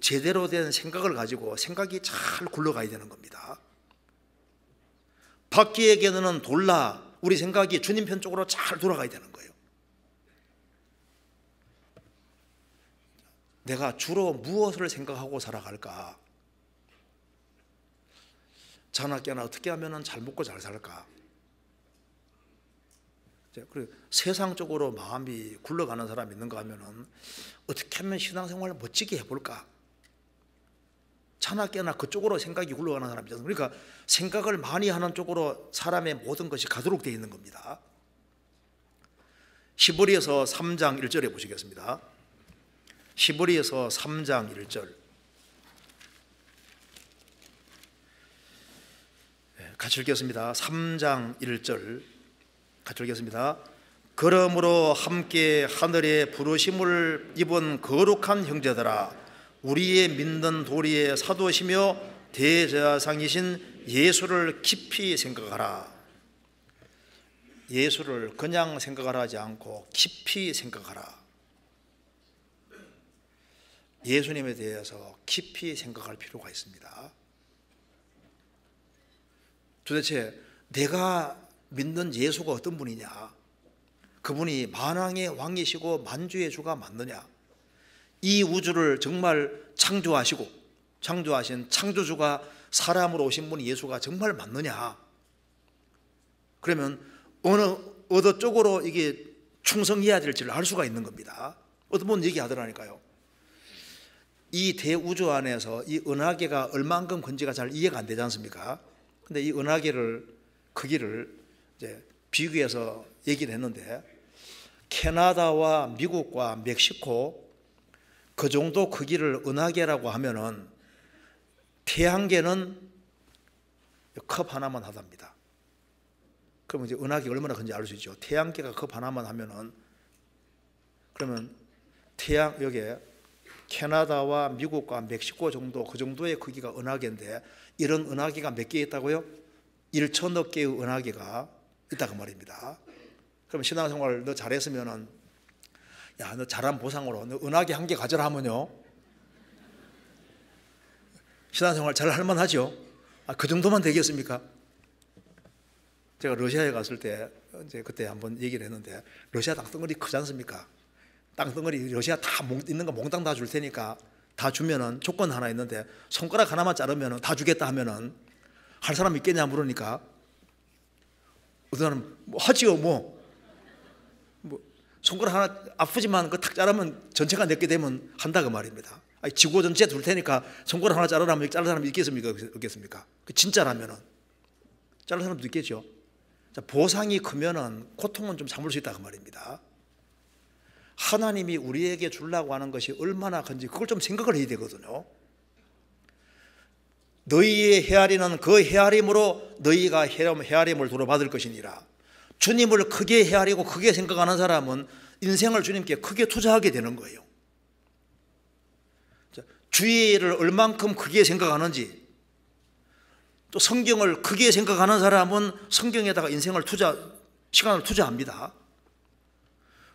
제대로 된 생각을 가지고 생각이 잘 굴러가야 되는 겁니다. 바퀴에게는 돌라. 우리 생각이 주님 편 쪽으로 잘 돌아가야 되는 거예요. 내가 주로 무엇을 생각하고 살아갈까? 자나깨나 어떻게 하면 잘 먹고 잘 살까? 그리고 세상적으로 마음이 굴러가는 사람이 있는가 하면은 어떻게 하면 신앙생활을 멋지게 해볼까? 자나깨나 그쪽으로 생각이 굴러가는 사람이 있잖아요. 그러니까 생각을 많이 하는 쪽으로 사람의 모든 것이 가도록 되어 있는 겁니다. 히브리서 3장 1절에 보시겠습니다. 히브리서 3장 1절 같이 읽겠습니다. 3장 1절 같이 읽겠습니다. 그러므로 함께 하늘의 부르심을 입은 거룩한 형제들아, 우리의 믿는 도리의 사도시며 대제사장이신 예수를 깊이 생각하라. 예수를 그냥 생각하지 않고 깊이 생각하라. 예수님에 대해서 깊이 생각할 필요가 있습니다. 도대체 내가 믿는 예수가 어떤 분이냐? 그분이 만왕의 왕이시고 만주의 주가 맞느냐? 이 우주를 정말 창조하신 창조주가 사람으로 오신 분이 예수가 정말 맞느냐? 그러면 어느 쪽으로 이게 충성해야 될지를 알 수가 있는 겁니다. 어떤 분은 얘기하더라니까요. 이 대우주 안에서 이 은하계가 얼만큼 큰지가 잘 이해가 안 되지 않습니까? 근데 이 은하계를 크기를 이제 비교해서 얘기를 했는데, 캐나다와 미국과 멕시코 그 정도 크기를 은하계라고 하면은 태양계는 컵 하나만 하답니다. 그러면 이제 은하계가 얼마나 큰지 알 수 있죠. 태양계가 컵 하나만 하면은, 그러면 여기에 캐나다와 미국과 멕시코 정도, 그 정도의 크기가 은하계인데, 이런 은하계가 몇 개 있다고요? 1천억 개의 은하계가 있다고 말입니다. 그럼 신앙생활 너 잘했으면은, 야, 너 잘한 보상으로 너 은하계 한 개 가져라 하면요, 신앙생활 잘 할 만하죠. 그 정도만 되겠습니까? 제가 러시아에 갔을 때 이제 그때 한번 얘기를 했는데, 러시아 땅덩어리 크지 않습니까? 땅덩어리 러시아 다 있는 거 몽땅 다 줄 테니까 다 주면은 조건 하나 있는데, 손가락 하나만 자르면은 다 주겠다 하면은 할 사람 있겠냐 물으니까 어떤 사람은 뭐 하지요. 뭐 손가락 하나 아프지만 그 탁 자르면 전체가 내게 되면 한다 그 말입니다. 아니, 지구 전체 둘 테니까 손가락 하나 자르라면 자를 사람이 있겠습니까? 없겠습니까? 진짜라면은 자를 사람도 있겠죠. 자, 보상이 크면은 고통은 좀 참을 수 있다 그 말입니다. 하나님이 우리에게 주려고 하는 것이 얼마나 큰지 그걸 좀 생각을 해야 되거든요. 너희의 헤아리는 그 헤아림으로 너희가 헤아림을 돌아받을 것이니라. 주님을 크게 헤아리고 크게 생각하는 사람은 인생을 주님께 크게 투자하게 되는 거예요. 주의를 얼만큼 크게 생각하는지, 또 성경을 크게 생각하는 사람은 성경에다가 시간을 투자합니다.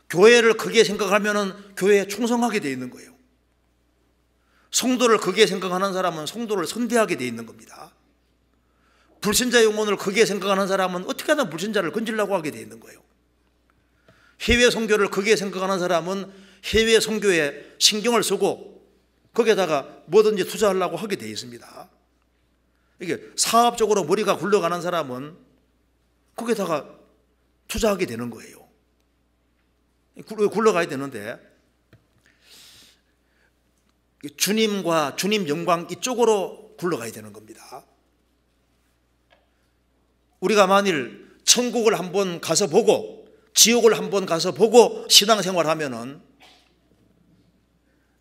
교회를 크게 생각하면 교회에 충성하게 되어 있는 거예요. 성도를 크게 생각하는 사람은 성도를 선대하게 되어 있는 겁니다. 불신자 영혼을 크게 생각하는 사람은 어떻게 하든 불신자를 건지려고 하게 되어 있는 거예요. 해외 선교를 크게 생각하는 사람은 해외 선교에 신경을 쓰고 거기에다가 뭐든지 투자하려고 하게 되어 있습니다. 이게 사업적으로 머리가 굴러가는 사람은 거기에다가 투자하게 되는 거예요. 굴러가야 되는데, 주님과 주님 영광 이쪽으로 굴러가야 되는 겁니다. 우리가 만일 천국을 한번 가서 보고 지옥을 한번 가서 보고 신앙생활 하면은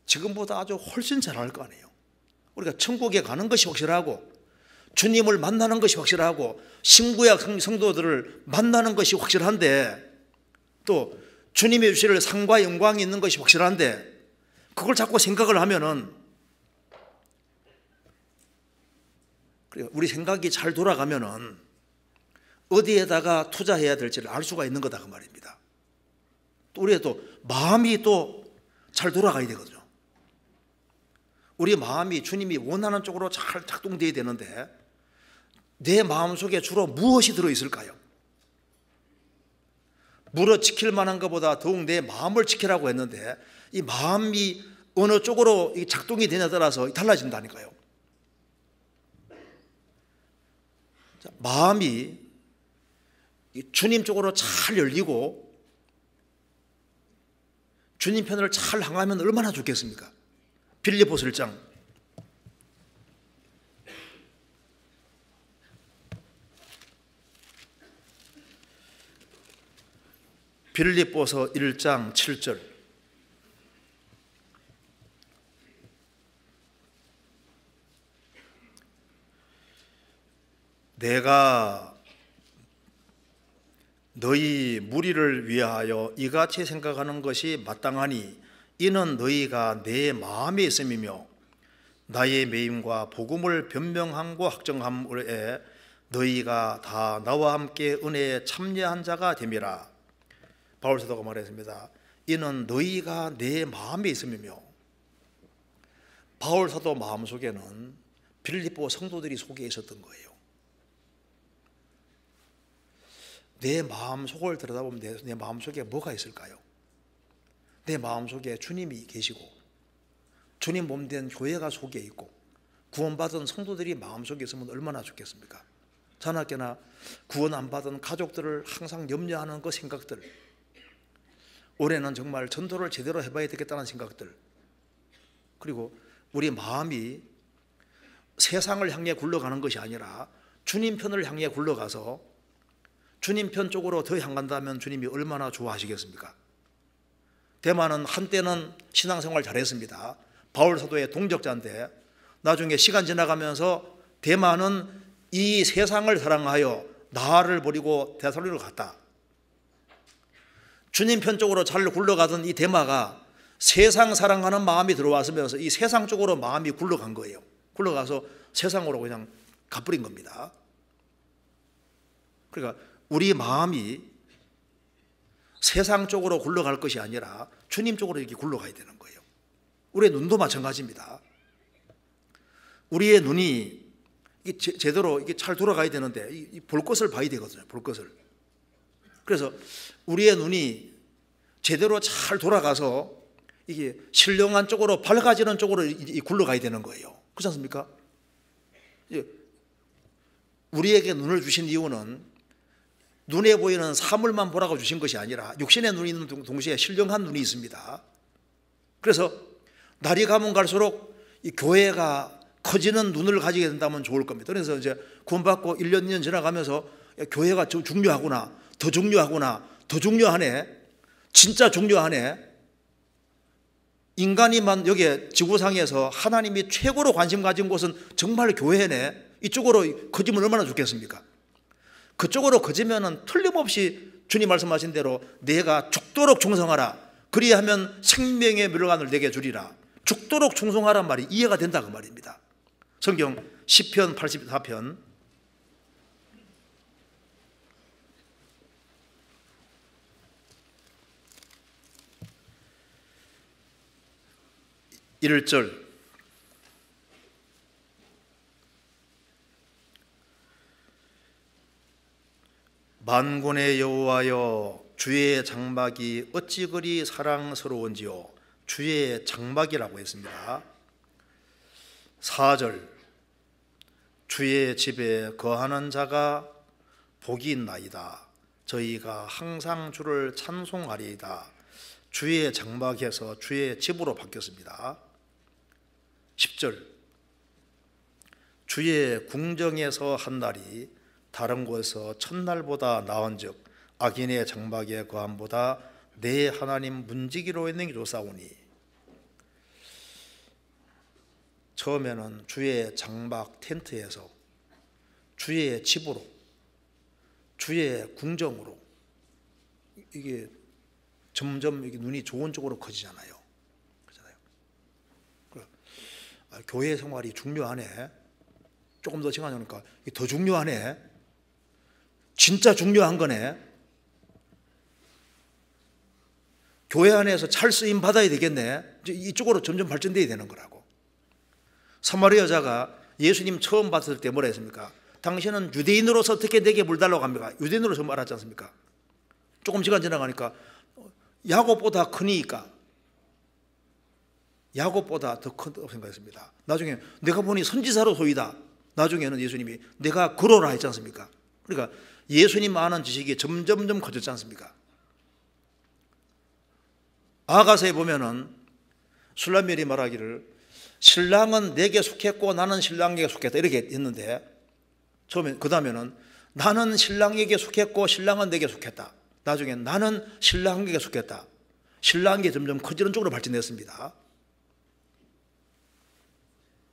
지금보다 아주 훨씬 잘할 거 아니에요. 우리가 천국에 가는 것이 확실하고 주님을 만나는 것이 확실하고 신구약 성도들을 만나는 것이 확실한데, 또 주님의 주실 상과 영광이 있는 것이 확실한데, 그걸 자꾸 생각을 하면은 우리 생각이 잘 돌아가면은 어디에다가 투자해야 될지를 알 수가 있는 거다 그 말입니다. 또 우리가 또 마음이 또 잘 돌아가야 되거든요. 우리 마음이 주님이 원하는 쪽으로 잘 작동돼야 되는데, 내 마음속에 주로 무엇이 들어있을까요? 물어 지킬 만한 것보다 더욱 내 마음을 지키라고 했는데 이 마음이 어느 쪽으로 작동이 되냐에 따라서 달라진다니까요. 마음이 주님 쪽으로 잘 열리고 주님 편을 잘 향하면 얼마나 좋겠습니까? 빌립보서 1장 빌립보서 1장 7절 내가 너희 무리를 위하여 이같이 생각하는 것이 마땅하니 이는 너희가 내 마음에 있음이며 나의 매임과 복음을 변명함과 확정함에 너희가 다 나와 함께 은혜에 참여한 자가 됨이라. 바울 사도가 말했습니다. 이는 너희가 내 마음에 있음이며, 바울 사도 마음속에는 빌립보 성도들이 속에 있었던 거예요. 내 마음속을 들여다보면 내 마음속에 뭐가 있을까요? 내 마음속에 주님이 계시고 주님 몸된 교회가 속에 있고 구원받은 성도들이 마음속에 있으면 얼마나 좋겠습니까? 자나깨나 구원 안 받은 가족들을 항상 염려하는 그 생각들, 올해는 정말 전도를 제대로 해봐야 되겠다는 생각들, 그리고 우리 마음이 세상을 향해 굴러가는 것이 아니라 주님 편을 향해 굴러가서 주님 편 쪽으로 더 향한다면 주님이 얼마나 좋아하시겠습니까? 대만은 한때는 신앙생활 잘했습니다. 바울 사도의 동역자인데 나중에 시간 지나가면서 대만은 이 세상을 사랑하여 나를 버리고 데살로니가로 갔다. 주님 편 쪽으로 잘 굴러가던 이 대마가 세상 사랑하는 마음이 들어왔으면서 이 세상 쪽으로 마음이 굴러간 거예요. 굴러가서 세상으로 그냥 가버린 겁니다. 그러니까 우리 마음이 세상 쪽으로 굴러갈 것이 아니라 주님 쪽으로 이렇게 굴러가야 되는 거예요. 우리의 눈도 마찬가지입니다. 우리의 눈이 제대로 이게 잘 돌아가야 되는데 볼 것을 봐야 되거든요. 볼 것을. 그래서 우리의 눈이 제대로 잘 돌아가서 이게 신령한 쪽으로 밝아지는 쪽으로 굴러가야 되는 거예요. 그렇지 않습니까? 우리에게 눈을 주신 이유는 눈에 보이는 사물만 보라고 주신 것이 아니라 육신의 눈이 있는 동시에 신령한 눈이 있습니다. 그래서 날이 가면 갈수록 이 교회가 커지는 눈을 가지게 된다면 좋을 겁니다. 그래서 이제 구원받고 1년, 2년 지나가면서 교회가 중요하구나, 더 중요하구나, 더 중요하네, 진짜 중요하네. 인간이만 여기에 지구상에서 하나님이 최고로 관심 가진 곳은 정말 교회네. 이쪽으로 커지면 얼마나 좋겠습니까? 그쪽으로 커지면은 틀림없이 주님 말씀하신 대로 내가 죽도록 충성하라. 그리하면 생명의 멸관을 내게 주리라. 죽도록 충성하란 말이 이해가 된다 그 말입니다. 성경 시편 84편 1절 만군의 여호와여 주의 장막이 어찌 그리 사랑스러운지요. 주의 장막이라고 했습니다. 4절 주의 집에 거하는 자가 복이 있나이다. 저희가 항상 주를 찬송하리이다. 주의 장막에서 주의 집으로 바뀌었습니다. 10절 주의 궁정에서 한 날이 다른 곳에서 첫날보다 나은즉 악인의 장막의 거함보다 내 하나님 문지기로 있는 게 좋사오니. 처음에는 주의 장막 텐트에서 주의 집으로, 주의 궁정으로 이게 점점 이게 눈이 좋은 쪽으로 커지잖아요. 교회 생활이 중요하네. 조금 더 시간이 오니까 더 중요하네. 진짜 중요한 거네. 교회 안에서 잘 쓰임 받아야 되겠네. 이쪽으로 점점 발전돼야 되는 거라고. 사마리아 여자가 예수님 처음 봤을 때 뭐라 했습니까? 당신은 유대인으로서 어떻게 내게 물 달라고 합니까? 유대인으로 처음 알았지 않습니까? 조금 시간 지나가니까 야곱보다 크니까 야곱보다 더 크다고 생각했습니다. 나중에 내가 보니 선지자로 소이다. 나중에는 예수님이 내가 그러라 했지 않습니까? 그러니까 예수님 아는 지식이 점점점 커졌지 않습니까? 아가서에 보면은 술라멜이 말하기를 신랑은 내게 속했고 나는 신랑에게 속했다 이렇게 했는데, 처음에 그 다음에는 나는 신랑에게 속했고 신랑은 내게 속했다. 나중에 나는 신랑에게 속했다. 신랑이 점점 커지는 쪽으로 발전했습니다.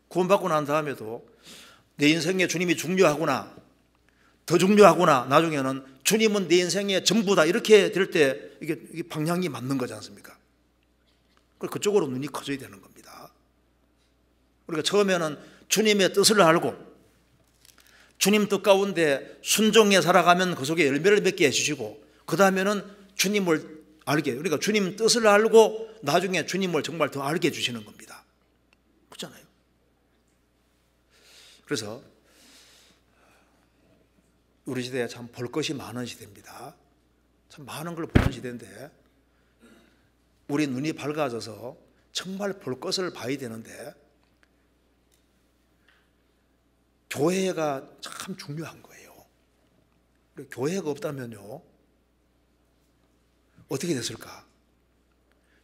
구원받고 난 다음에도 내 인생에 주님이 중요하구나, 더 중요하구나, 나중에는 주님은 내 인생의 전부다 이렇게 될 때 이게 방향이 맞는 거지 않습니까? 그쪽으로 눈이 커져야 되는 겁니다. 우리가 처음에는 주님의 뜻을 알고 주님 뜻 가운데 순종해 살아가면 그 속에 열매를 맺게 해주시고, 그 다음에는 주님을 알게, 그러니까 주님 뜻을 알고 나중에 주님을 정말 더 알게 해주시는 겁니다. 그렇잖아요. 그래서 우리 시대에 참 볼 것이 많은 시대입니다. 참 많은 걸 보는 시대인데 우리 눈이 밝아져서 정말 볼 것을 봐야 되는데 교회가 참 중요한 거예요. 교회가 없다면요 어떻게 됐을까?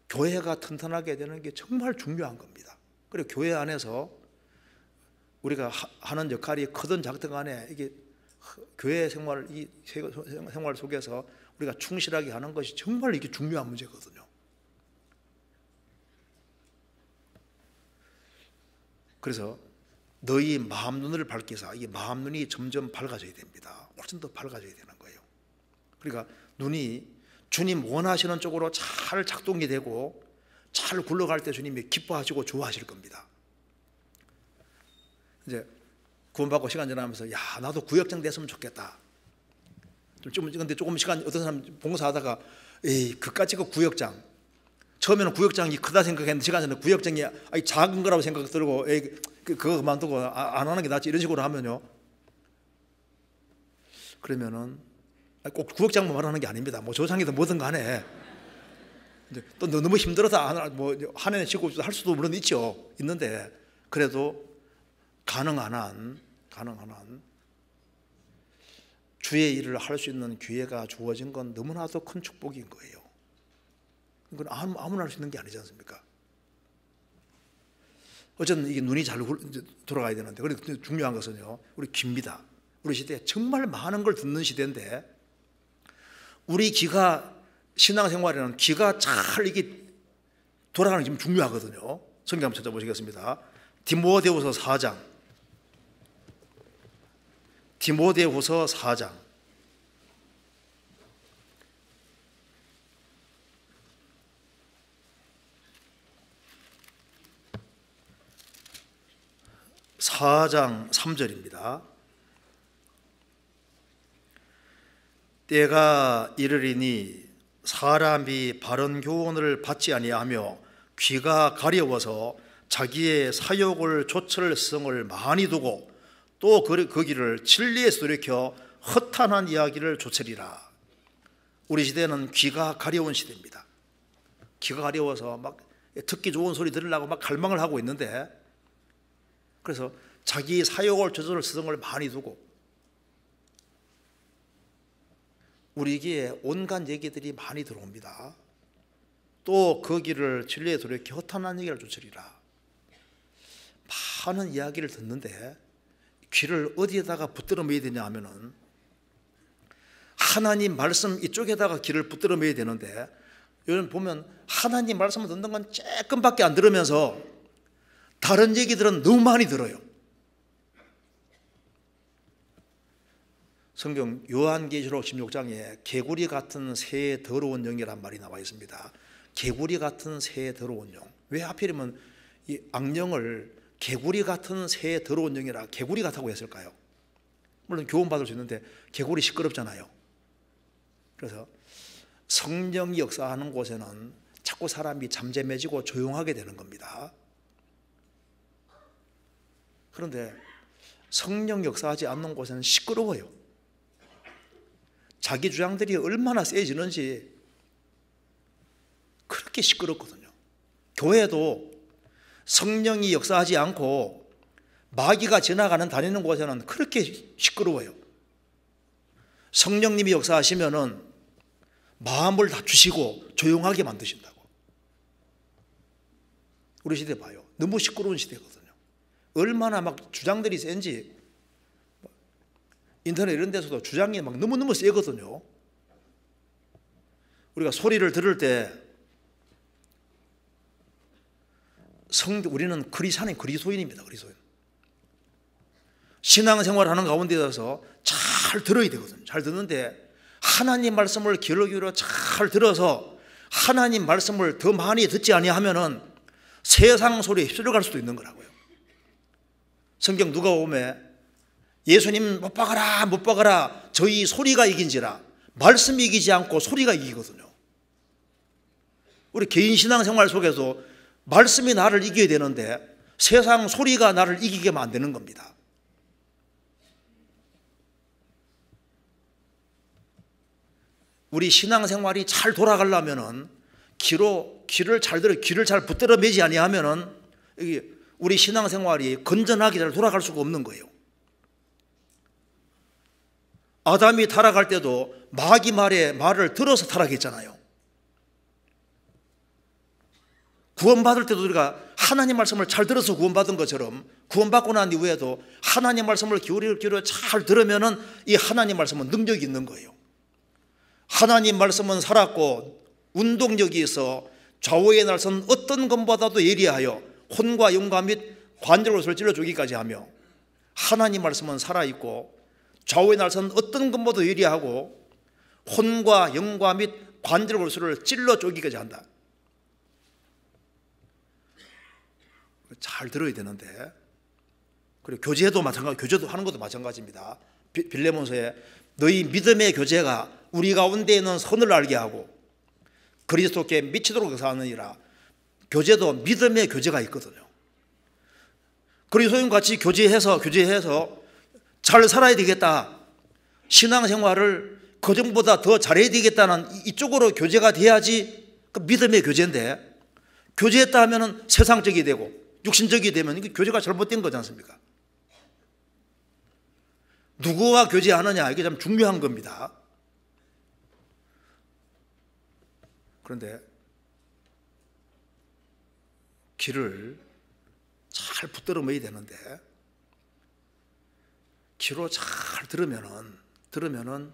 교회가 튼튼하게 되는 게 정말 중요한 겁니다. 그리고 교회 안에서 우리가 하는 역할이 크든 작든 간에 이게 교회 생활, 이 생활 속에서 우리가 충실하게 하는 것이 정말 이게 중요한 문제거든요. 그래서 너희 마음 눈을 밝히사, 이 마음 눈이 점점 밝아져야 됩니다. 훨씬 더 밝아져야 되는 거예요. 그러니까 눈이 주님 원하시는 쪽으로 잘 작동이 되고 잘 굴러갈 때 주님이 기뻐하시고 좋아하실 겁니다. 이제 구원받고 시간 지나면서 야 나도 구역장 됐으면 좋겠다. 근데 조금 시간 어떤 사람 봉사하다가 에이 그까짓 거 구역장. 처음에는 구역장이 크다 생각했는데 시간 지나면 구역장이 작은 거라고 생각 들고 에이 그거 그만두고 안 하는 게 낫지 이런 식으로 하면요. 그러면은 꼭 구역장만 말하는 게 아닙니다. 뭐 조장이든 뭐든 간에 또 너무 힘들어서 뭐 한 해는 쉬고 할 수도 물론 있죠. 있는데 그래도 가능한 한 주의 일을 할 수 있는 기회가 주어진 건 너무나도 큰 축복인 거예요. 이건 아무나 할 수 있는 게 아니지 않습니까? 어쨌든 이게 눈이 잘 돌아가야 되는데, 그리고 중요한 것은요, 우리 귀입니다. 우리 시대에 정말 많은 걸 듣는 시대인데, 우리 귀가 신앙생활에는 귀가 잘 이게 돌아가는 게 좀 중요하거든요. 성경 한번 찾아보시겠습니다. 디모데후서 4장. 디모데후서 4장. (4장) 3절입니다. 때가 이르리니 사람이 바른 교훈을 받지 아니하며 귀가 가려워서 자기의 사욕을 좇을 성을 많이 두고 또 그 길을 진리에서 돌이켜 허탄한 이야기를 좇으리라. 우리 시대는 귀가 가려운 시대입니다. 귀가 가려워서 막 듣기 좋은 소리 들으려고 막 갈망을 하고 있는데, 그래서 자기 사욕을 좇을 성을 많이 두고 우리 귀에 온갖 얘기들이 많이 들어옵니다. 또 그 길을 진리에 돌이켜 허탄한 얘기를 좇으리라. 많은 이야기를 듣는데 귀를 어디에다가 붙들어 매야 되냐 하면은 하나님 말씀 이쪽에다가 귀를 붙들어 매야 되는데, 요즘 보면 하나님 말씀을 듣는 건 조금밖에 안 들으면서 다른 얘기들은 너무 많이 들어요. 성경 요한계시록 16장에 개구리 같은 새의 더러운 영이란 말이 나와 있습니다. 개구리 같은 새의 더러운 영. 왜 하필이면 이 악령을 개구리 같은 새의 더러운 영이라 개구리 같다고 했을까요? 물론 교훈받을 수 있는데 개구리 시끄럽잖아요. 그래서 성령이 역사하는 곳에는 자꾸 사람이 잠잠해지고 조용하게 되는 겁니다. 그런데 성령 역사하지 않는 곳에는 시끄러워요. 자기 주장들이 얼마나 세지는지 그렇게 시끄럽거든요. 교회도 성령이 역사하지 않고 마귀가 지나가는 다니는 곳에는 그렇게 시끄러워요. 성령님이 역사하시면은 마음을 낮추시고 조용하게 만드신다고. 우리 시대 봐요. 너무 시끄러운 시대거든요. 얼마나 막 주장들이 센지 인터넷 이런 데서도 주장이 막 너무너무 세거든요. 우리가 소리를 들을 때 우리는 그리스도인입니다. 그리스도인. 신앙생활하는 가운데서 잘 들어야 되거든요. 잘 듣는데 하나님 말씀을 귀를 기울여 잘 들어서 하나님 말씀을 더 많이 듣지 아니하면은 세상 소리에 휩쓸려 갈 수도 있는 거라고요. 성경 누가 보면 예수님 못 박아라 못 박아라 저희 소리가 이긴지라. 말씀이 이기지 않고 소리가 이기거든요. 우리 개인 신앙생활 속에서 말씀이 나를 이겨야 되는데 세상 소리가 나를 이기게 만드는 겁니다. 우리 신앙생활이 잘 돌아가려면은 귀를 잘 붙들어 매지 아니하면은 우리 신앙생활이 건전하게 잘 돌아갈 수가 없는 거예요. 아담이 타락할 때도 마귀 말을 들어서 타락했잖아요. 구원받을 때도 우리가 하나님 말씀을 잘 들어서 구원받은 것처럼 구원받고 난 이후에도 하나님 말씀을 기울여 잘 들으면은 이 하나님 말씀은 능력이 있는 거예요. 하나님 말씀은 살았고 운동력이 있어 좌우의 날선 어떤 것보다도 예리하여 혼과 영과 및 관절을 찔러 죽이기까지 하며 하나님 말씀은 살아있고 좌우의 날선 어떤 것보다도 예리하고 혼과 영과 및 관절골수를 찔러 쪼기까지 한다. 잘 들어야 되는데, 그리고 교제도 마찬가지, 교제도 하는 것도 마찬가지입니다. 빌레몬서에 너희 믿음의 교제가 우리 가운데 있는 선을 알게 하고 그리스도께 미치도록 역사하느니라. 교제도 믿음의 교제가 있거든요. 그리스도인 같이 교제해서 잘 살아야 되겠다. 신앙생활을 그전보다 더 잘해야 되겠다는 이쪽으로 교제가 돼야지 그 믿음의 교제인데, 교제했다 하면은 세상적이 되고 육신적이 되면 이게 교제가 잘못된 거지 않습니까? 누구와 교제하느냐, 이게 참 중요한 겁니다. 그런데 귀를 잘 붙들어 매야 되는데, 귀로 잘 들으면은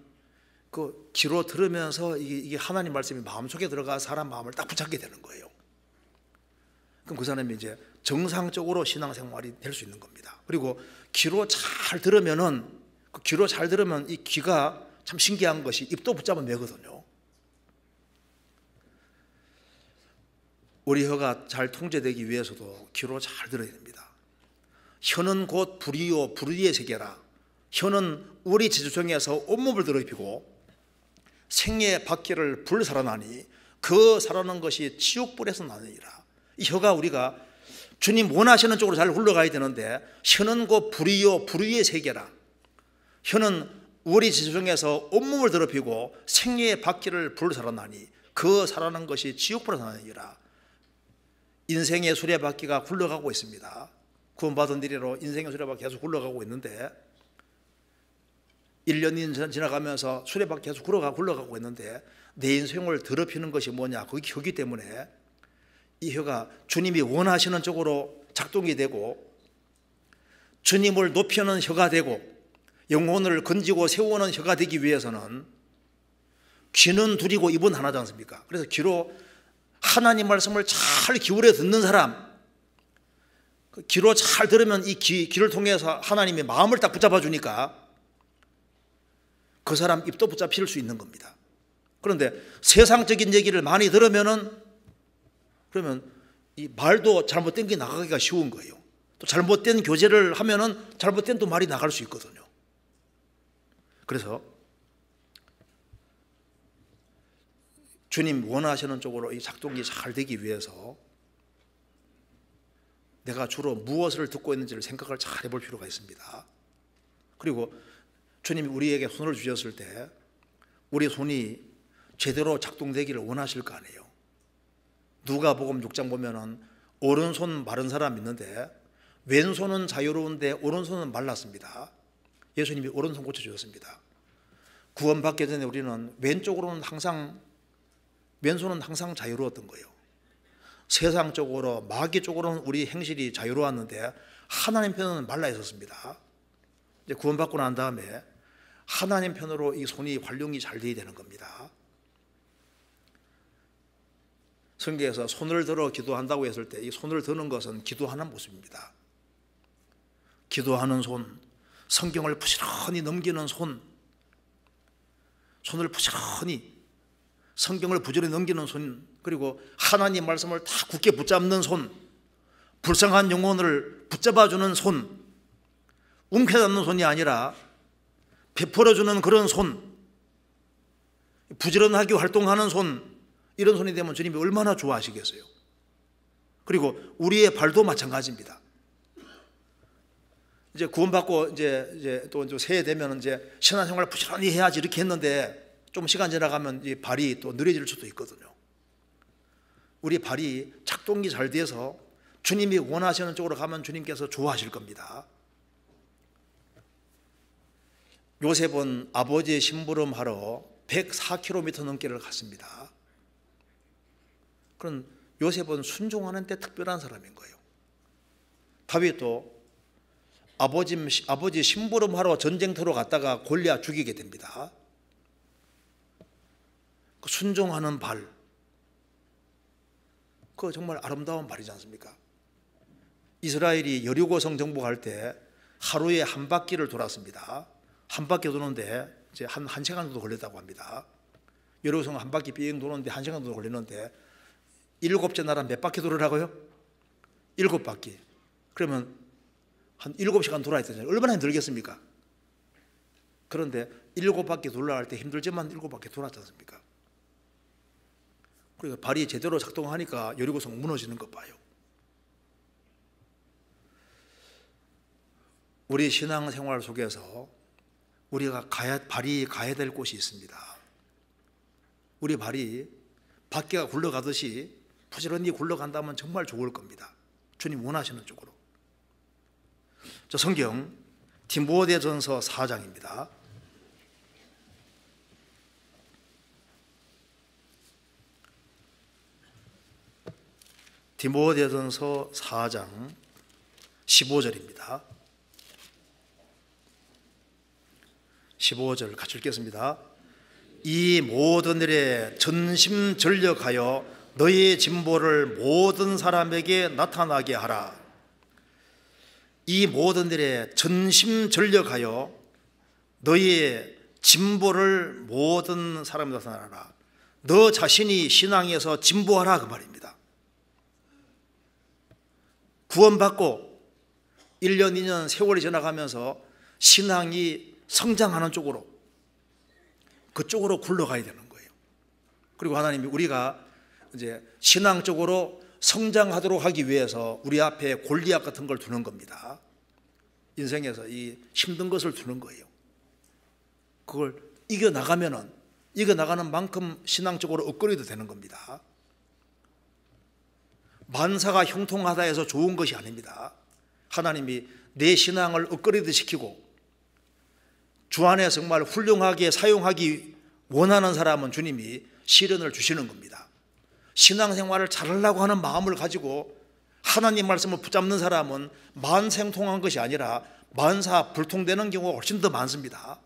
그 귀로 들으면서 이게 하나님 말씀이 마음속에 들어가 사람 마음을 딱 붙잡게 되는 거예요. 그럼 그 사람이 이제 정상적으로 신앙생활이 될 수 있는 겁니다. 그리고 귀로 잘 들으면은, 그 귀로 잘 들으면 이 귀가 참 신기한 것이 입도 붙잡아 매거든요. 우리 혀가 잘 통제되기 위해서도 귀로 잘 들어야 됩니다. 혀는 곧 불이요 불의의 세계라. 혀는 우리 지주청에서 온몸을 더럽히고 생의 바퀴를 불살아나니 그 살아난 것이 지옥불에서 나느니라. 이 혀가 우리가 주님 원하시는 쪽으로 잘 굴러가야 되는데, 혀는 곧 불이요 불의의 세계라. 혀는 우리 지주청에서 온몸을 더럽히고 생의 바퀴를 불살아나니 그 살아난 것이 지옥불에서 나느니라. 인생의 수레바퀴가 굴러가고 있습니다. 구원받은 이래로 인생의 수레바퀴 계속 굴러가고 있는데, 1년 지나가면서 수레바퀴 계속 굴러가고 있는데, 내 인생을 더럽히는 것이 뭐냐? 그게 혀기 때문에 이 혀가 주님이 원하시는 쪽으로 작동이 되고 주님을 높이는 혀가 되고 영혼을 건지고 세우는 혀가 되기 위해서는 귀는 둘이고 입은 하나지 않습니까? 그래서 귀로 하나님 말씀을 잘 기울여 듣는 사람, 귀로 잘 들으면 이 귀를 통해서 하나님의 마음을 딱 붙잡아 주니까 그 사람 입도 붙잡힐 수 있는 겁니다. 그런데 세상적인 얘기를 많이 들으면은, 그러면 이 말도 잘못된 게 나가기가 쉬운 거예요. 또 잘못된 교제를 하면은 잘못된 또 말이 나갈 수 있거든요. 그래서 주님 원하시는 쪽으로 이 작동이 잘 되기 위해서 내가 주로 무엇을 듣고 있는지를 생각을 잘 해볼 필요가 있습니다. 그리고 주님이 우리에게 손을 주셨을 때 우리 손이 제대로 작동되기를 원하실 거 아니에요. 누가복음 6장 보면은 오른손 마른 사람 있는데 왼손은 자유로운데 오른손은 말랐습니다. 예수님이 오른손 고쳐주셨습니다. 구원받기 전에 우리는 왼손은 항상 자유로웠던 거예요. 세상적으로 마귀 쪽으로는 우리 행실이 자유로웠는데 하나님 편은 말라 있었습니다. 이제 구원받고 난 다음에 하나님 편으로 이 손이 활용이 잘 돼야 되는 겁니다. 성경에서 손을 들어 기도한다고 했을 때 이 손을 드는 것은 기도하는 모습입니다. 기도하는 손, 성경을 부지런히 넘기는 손, 손을 부지런히 성경을 부지런히 넘기는 손, 그리고 하나님 말씀을 다 굳게 붙잡는 손, 불쌍한 영혼을 붙잡아주는 손, 움켜잡는 손이 아니라 베풀어주는 그런 손, 부지런하게 활동하는 손, 이런 손이 되면 주님이 얼마나 좋아하시겠어요. 그리고 우리의 발도 마찬가지입니다. 이제 구원받고 이제 또 새해 되면 이제 신앙생활을 부지런히 해야지 이렇게 했는데 좀 시간 지나가면 이 발이 또 느려질 수도 있거든요. 우리 발이 작동이 잘 돼서 주님이 원하시는 쪽으로 가면 주님께서 좋아하실 겁니다. 요셉은 아버지의 심부름하러 104km 넘게를 갔습니다. 그런 요셉은 순종하는 데 특별한 사람인 거예요. 다윗도 아버지 심부름하러 전쟁터로 갔다가 골리앗 죽이게 됩니다. 그 순종하는 발, 그거 정말 아름다운 발이지 않습니까? 이스라엘이 여리고성 정복할 때 하루에 한 바퀴를 돌았습니다. 한 바퀴 도는데 이제 한 시간 정도 걸렸다고 합니다. 여리고성 한 바퀴 삥 도는데 1시간 정도 걸리는데 7째 나라 몇 바퀴 돌으라고요? 7바퀴. 그러면 한 7시간 돌아야 되잖아요. 얼마나 힘들겠습니까? 그런데 7바퀴 돌라 할 때 힘들지만 7바퀴 돌았지 않습니까? 그러니까 발이 제대로 작동하니까 여리고성 무너지는 것 봐요. 우리 신앙생활 속에서 우리가 발이 가야 될 곳이 있습니다. 우리 발이 바퀴가 굴러가듯이 부지런히 굴러간다면 정말 좋을 겁니다. 주님 원하시는 쪽으로. 저 성경 디모데전서 4장입니다. 디모데전서 4장 15절입니다. 15절 같이 읽겠습니다. 이 모든 일에 전심전력하여 너희의 진보를 모든 사람에게 나타나게 하라. 이 모든 일에 전심전력하여 너희의 진보를 모든 사람에게 나타나라. 너 자신이 신앙에서 진보하라 그 말입니다. 구원받고 1년, 2년 세월이 지나가면서 신앙이 성장하는 쪽으로, 그쪽으로 굴러가야 되는 거예요. 그리고 하나님이 우리가 이제 신앙적으로 성장하도록 하기 위해서 우리 앞에 골리앗 같은 걸 두는 겁니다. 인생에서 이 힘든 것을 두는 거예요. 그걸 이겨나가는 만큼 신앙적으로 업그레이드 되는 겁니다. 만사가 형통하다 해서 좋은 것이 아닙니다. 하나님이 내 신앙을 업그레이드 시키고 주 안에 정말 훌륭하게 사용하기 원하는 사람은 주님이 시련을 주시는 겁니다. 신앙생활을 잘하려고 하는 마음을 가지고 하나님 말씀을 붙잡는 사람은 만생통한 것이 아니라 만사 불통되는 경우가 훨씬 더 많습니다.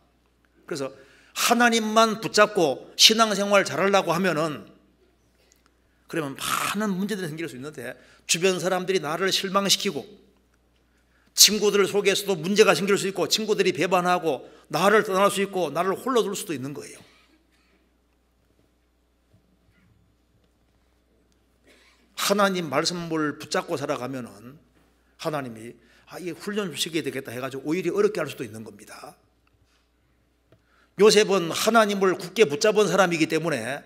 그래서 하나님만 붙잡고 신앙생활 잘하려고 하면은 그러면 많은 문제들이 생길 수 있는데 주변 사람들이 나를 실망시키고 친구들 속에서도 문제가 생길 수 있고 친구들이 배반하고 나를 떠날 수 있고 나를 홀로 둘 수도 있는 거예요. 하나님 말씀을 붙잡고 살아가면은 하나님이 이게 훈련 주시게 되겠다 해가지고 오히려 어렵게 할 수도 있는 겁니다. 요셉은 하나님을 굳게 붙잡은 사람이기 때문에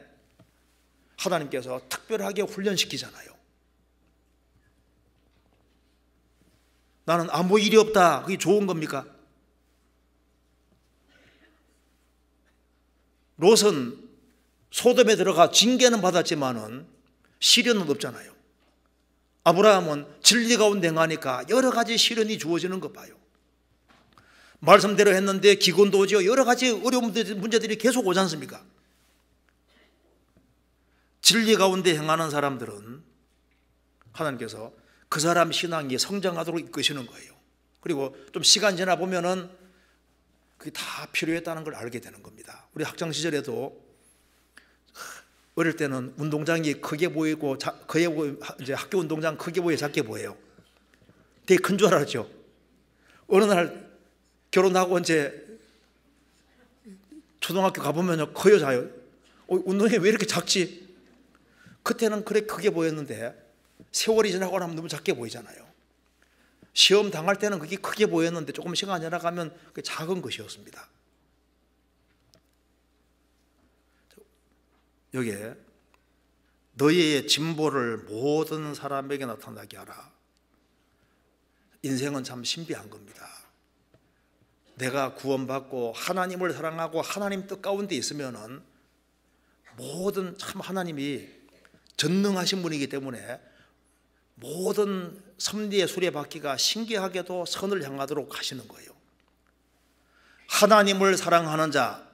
하나님께서 특별하게 훈련시키잖아요. 나는 아무 일이 없다. 그게 좋은 겁니까? 롯은 소돔에 들어가 징계는 받았지만은 시련은 없잖아요. 아브라함은 진리 가운데 행하니까 여러 가지 시련이 주어지는 것 봐요. 말씀대로 했는데 기근도 오죠. 여러 가지 어려운 문제들이 계속 오지 않습니까? 진리 가운데 행하는 사람들은 하나님께서 그 사람 신앙이 성장하도록 이끄시는 거예요. 그리고 좀 시간 지나 보면은 그게 다 필요했다는 걸 알게 되는 겁니다. 우리 학창 시절에도 어릴 때는 운동장이 크게 보이고 이제 학교 운동장 크게 보여 작게 보여요. 되게 큰 줄 알았죠. 어느 날 결혼하고 이제 초등학교 가보면 커요 자요. 운동장이 왜 이렇게 작지? 그때는 그래 크게 보였는데 세월이 지나고 나면 너무 작게 보이잖아요. 시험 당할 때는 그게 크게 보였는데 조금 시간 지나가면 그게 작은 것이었습니다. 여기에 너희의 진보를 모든 사람에게 나타나게 하라. 인생은 참 신비한 겁니다. 내가 구원받고 하나님을 사랑하고 하나님 뜻 가운데 있으면은 모든 참 하나님이 전능하신 분이기 때문에 모든 섭리의 수레바퀴가 신기하게도 선을 향하도록 하시는 거예요. 하나님을 사랑하는 자,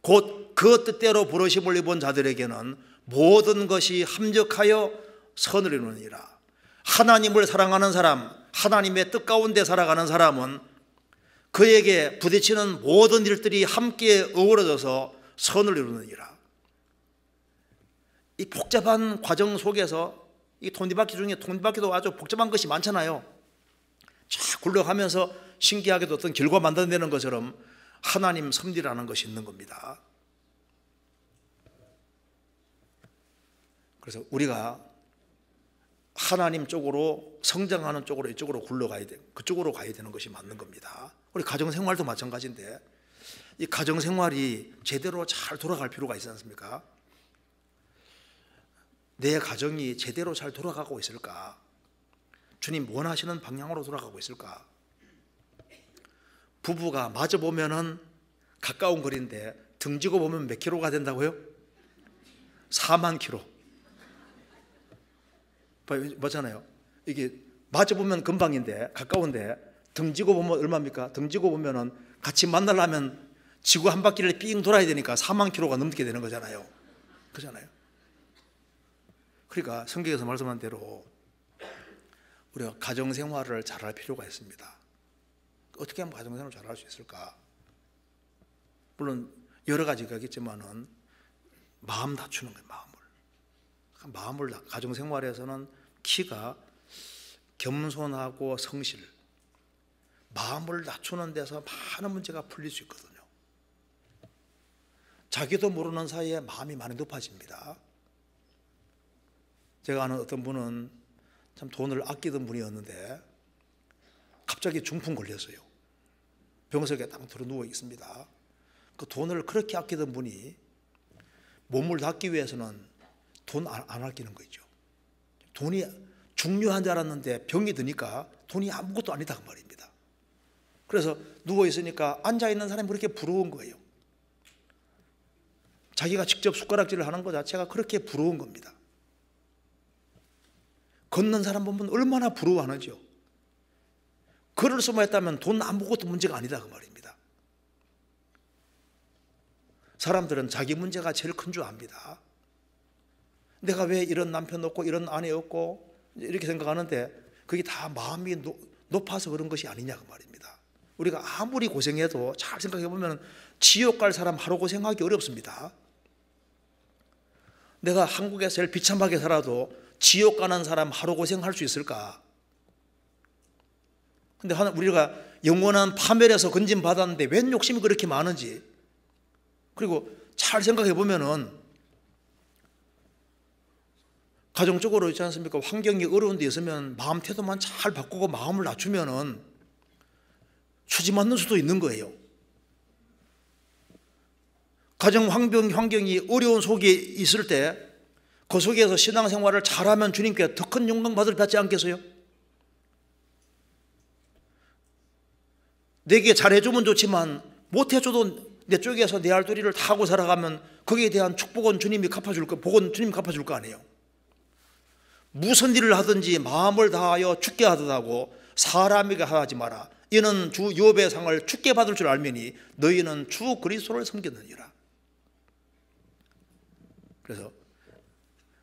곧 그 뜻대로 부르심을 입은 자들에게는 모든 것이 합력하여 선을 이루느니라. 하나님을 사랑하는 사람, 하나님의 뜻 가운데 살아가는 사람은 그에게 부딪히는 모든 일들이 함께 어우러져서 선을 이루느니라. 이 복잡한 과정 속에서 이 톱니바퀴 중에 톱니바퀴도 아주 복잡한 것이 많잖아요. 쫙 굴러가면서 신기하게도 어떤 결과 만들어내는 것처럼 하나님 섭리라는 것이 있는 겁니다. 그래서 우리가 하나님 쪽으로 성장하는 쪽으로 이쪽으로 굴러가야 돼. 그쪽으로 가야 되는 것이 맞는 겁니다. 우리 가정생활도 마찬가지인데 이 가정생활이 제대로 잘 돌아갈 필요가 있지 않습니까? 내 가정이 제대로 잘 돌아가고 있을까? 주님 원하시는 방향으로 돌아가고 있을까? 부부가 마주 보면은 가까운 거리인데 등지고 보면 몇 킬로가 된다고요? 4만 킬로. 맞잖아요. 이게 마주 보면 금방인데 가까운데 등지고 보면 얼마입니까? 등지고 보면은 같이 만나려면 지구 한 바퀴를 삥 돌아야 되니까 4만 킬로가 넘게 되는 거잖아요. 그렇잖아요. 그러니까 성경에서 말씀한 대로 우리가 가정생활을 잘할 필요가 있습니다. 어떻게 하면 가정생활을 잘할 수 있을까? 물론 여러 가지가 있겠지만은 마음 낮추는 거예요. 마음을 가정생활에서는 키가 겸손하고 성실, 마음을 낮추는 데서 많은 문제가 풀릴 수 있거든요. 자기도 모르는 사이에 마음이 많이 높아집니다. 제가 아는 어떤 분은 참 돈을 아끼던 분이었는데 갑자기 중풍 걸렸어요. 병석에 딱 들어 누워 있습니다. 그 돈을 그렇게 아끼던 분이 몸을 낫기 위해서는 돈 안 아끼는 거죠. 돈이 중요한 줄 알았는데 병이 드니까 돈이 아무것도 아니다 그 말입니다. 그래서 누워 있으니까 앉아 있는 사람이 그렇게 부러운 거예요. 자기가 직접 숟가락질을 하는 것 자체가 그렇게 부러운 겁니다. 걷는 사람 보면 얼마나 부러워하는지요. 걸을 수만 했다면 돈 아무것도 문제가 아니다 그 말입니다. 사람들은 자기 문제가 제일 큰 줄 압니다. 내가 왜 이런 남편 없고 이런 아내 없고 이렇게 생각하는데 그게 다 마음이 높아서 그런 것이 아니냐 그 말입니다. 우리가 아무리 고생해도 잘 생각해 보면 지옥 갈 사람 하루 고생하기 어렵습니다. 내가 한국에서 제일 비참하게 살아도 지옥 가는 사람 하루 고생할 수 있을까? 근데 우리가 영원한 파멸에서 건진 받았는데 웬 욕심이 그렇게 많은지, 그리고 잘 생각해 보면은 가정적으로 있지 않습니까? 환경이 어려운 데 있으면 마음 태도만 잘 바꾸고 마음을 낮추면은 수지 맞는 수도 있는 거예요. 가정 환경이 어려운 속에 있을 때 그 속에서 신앙생활을 잘하면 주님께 더 큰 영광 받지 않겠어요? 내게 잘해주면 좋지만 못해줘도 내 쪽에서 내 할 도리를 다 하고 살아가면 거기에 대한 축복은 주님이 갚아줄 거, 복은 주님이 갚아줄 거 아니에요. 무슨 일을 하든지 마음을 다하여 죽게 하듯하고 사람에게 하지 마라. 이는 주 욥의 상을 죽게 받을 줄 알매니 너희는 주 그리스도를 섬겼느니라. 그래서